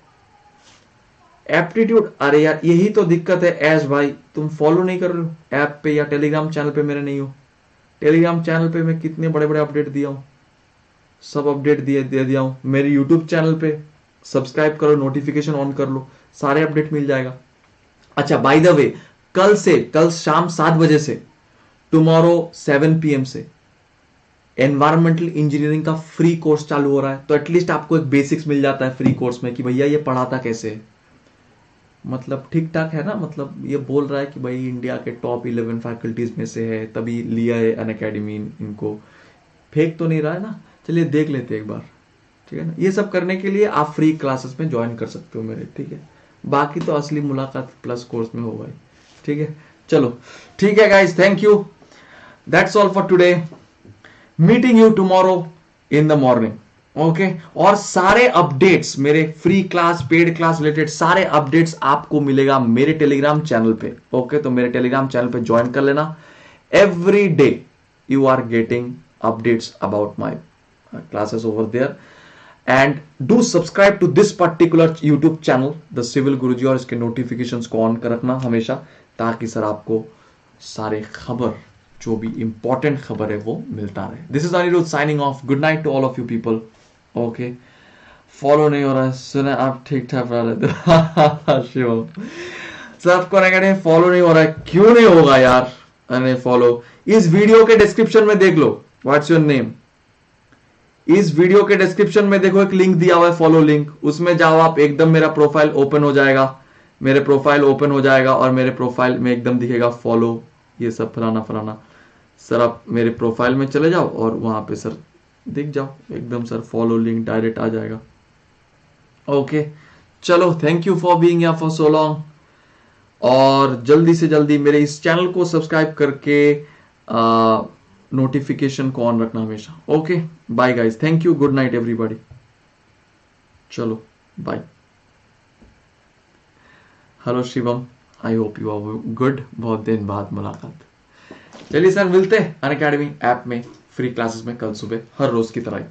एप्टीट्यूड। अरे यार यही तो दिक्कत है एस भाई, तुम फॉलो नहीं कर रहे हो ऐप पे या टेलीग्राम चैनल पे मेरे नहीं हो। टेलीग्राम चैनल पे मैं कितने बड़े बड़े अपडेट दिया हूं, सब अपडेट दे दिया हूं। मेरे यूट्यूब चैनल पे सब्सक्राइब करो, नोटिफिकेशन ऑन कर लो, सारे अपडेट मिल जाएगा। अच्छा बाय द वे, कल शाम 7 बजे से टुमारो 7 PM से एनवायरमेंटल इंजीनियरिंग का फ्री कोर्स चालू हो रहा है। तो एटलीस्ट आपको एक बेसिक्स मिल जाता है फ्री कोर्स में कि भैया ये पढ़ाता कैसे है, मतलब ठीक ठाक है ना, मतलब ये बोल रहा है कि भाई इंडिया के टॉप 11 फैकल्टीज में से है, तभी लिया है अनअकैडमी, इनको फेक तो नहीं रहा है ना। चलिए देख लेते हैं एक बार, ठीक है ना। ये सब करने के लिए आप फ्री क्लासेस में ज्वाइन कर सकते हो मेरे, ठीक है। बाकी तो असली मुलाकात प्लस कोर्स में होगा, ठीक है। चलो ठीक है guys, thank you, that's all for today, meeting you tomorrow in the morning, okay. और सारे अपडेट्स मेरे free class, paid class related सारे अपडेट्स आपको मिलेगा मेरे टेलीग्राम चैनल पे, ओके। तो मेरे टेलीग्राम चैनल पे ज्वाइन कर लेना, every day you are getting updates about my classes over there, and do subscribe to this particular YouTube channel the Civil Guruji, और इसके नोटिफिकेशंस को ऑन कर रखना हमेशा, ताकि सर आपको सारे खबर, जो भी इंपॉर्टेंट खबर है वो मिलता रहे। This is Aniruddh signing off, good night to all of you people, okay. Follow नहीं हो रहा है, सुने आप ठीक ठाक रहा शिव सर, आपको नहीं फॉलो नहीं हो रहा है, क्यों नहीं होगा यार, अरे फॉलो इस वीडियो के डिस्क्रिप्शन में देख लो, व्हाट्स योर नेम, इस वीडियो के डिस्क्रिप्शन में देखो एक लिंक दिया हुआ है, फॉलो लिंक, उसमें जाओ आप, एकदम मेरा प्रोफाइल ओपन हो जाएगा, मेरे प्रोफाइल ओपन हो जाएगा और मेरे प्रोफाइल में एकदम दिखेगा फॉलो, ये सब फलाना फलाना। सर आप मेरे प्रोफाइल में चले जाओ और वहां पे सर दिख जाओ एकदम सर, फॉलो लिंक डायरेक्ट आ जाएगा। ओके चलो, thank you for being here for so long, और जल्दी से जल्दी मेरे इस चैनल को सब्सक्राइब करके नोटिफिकेशन को ऑन रखना हमेशा। Okay bye guys, thank you, good night everybody, चलो bye. Hello Shivam, I hope you are good, बहुत दिन बाद मुलाकात। चलिए सर मिलते हैं अनअकैडमी ऐप में फ्री क्लासेस में कल सुबह हर रोज की तरह।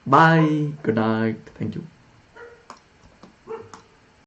Bye, good night, thank you.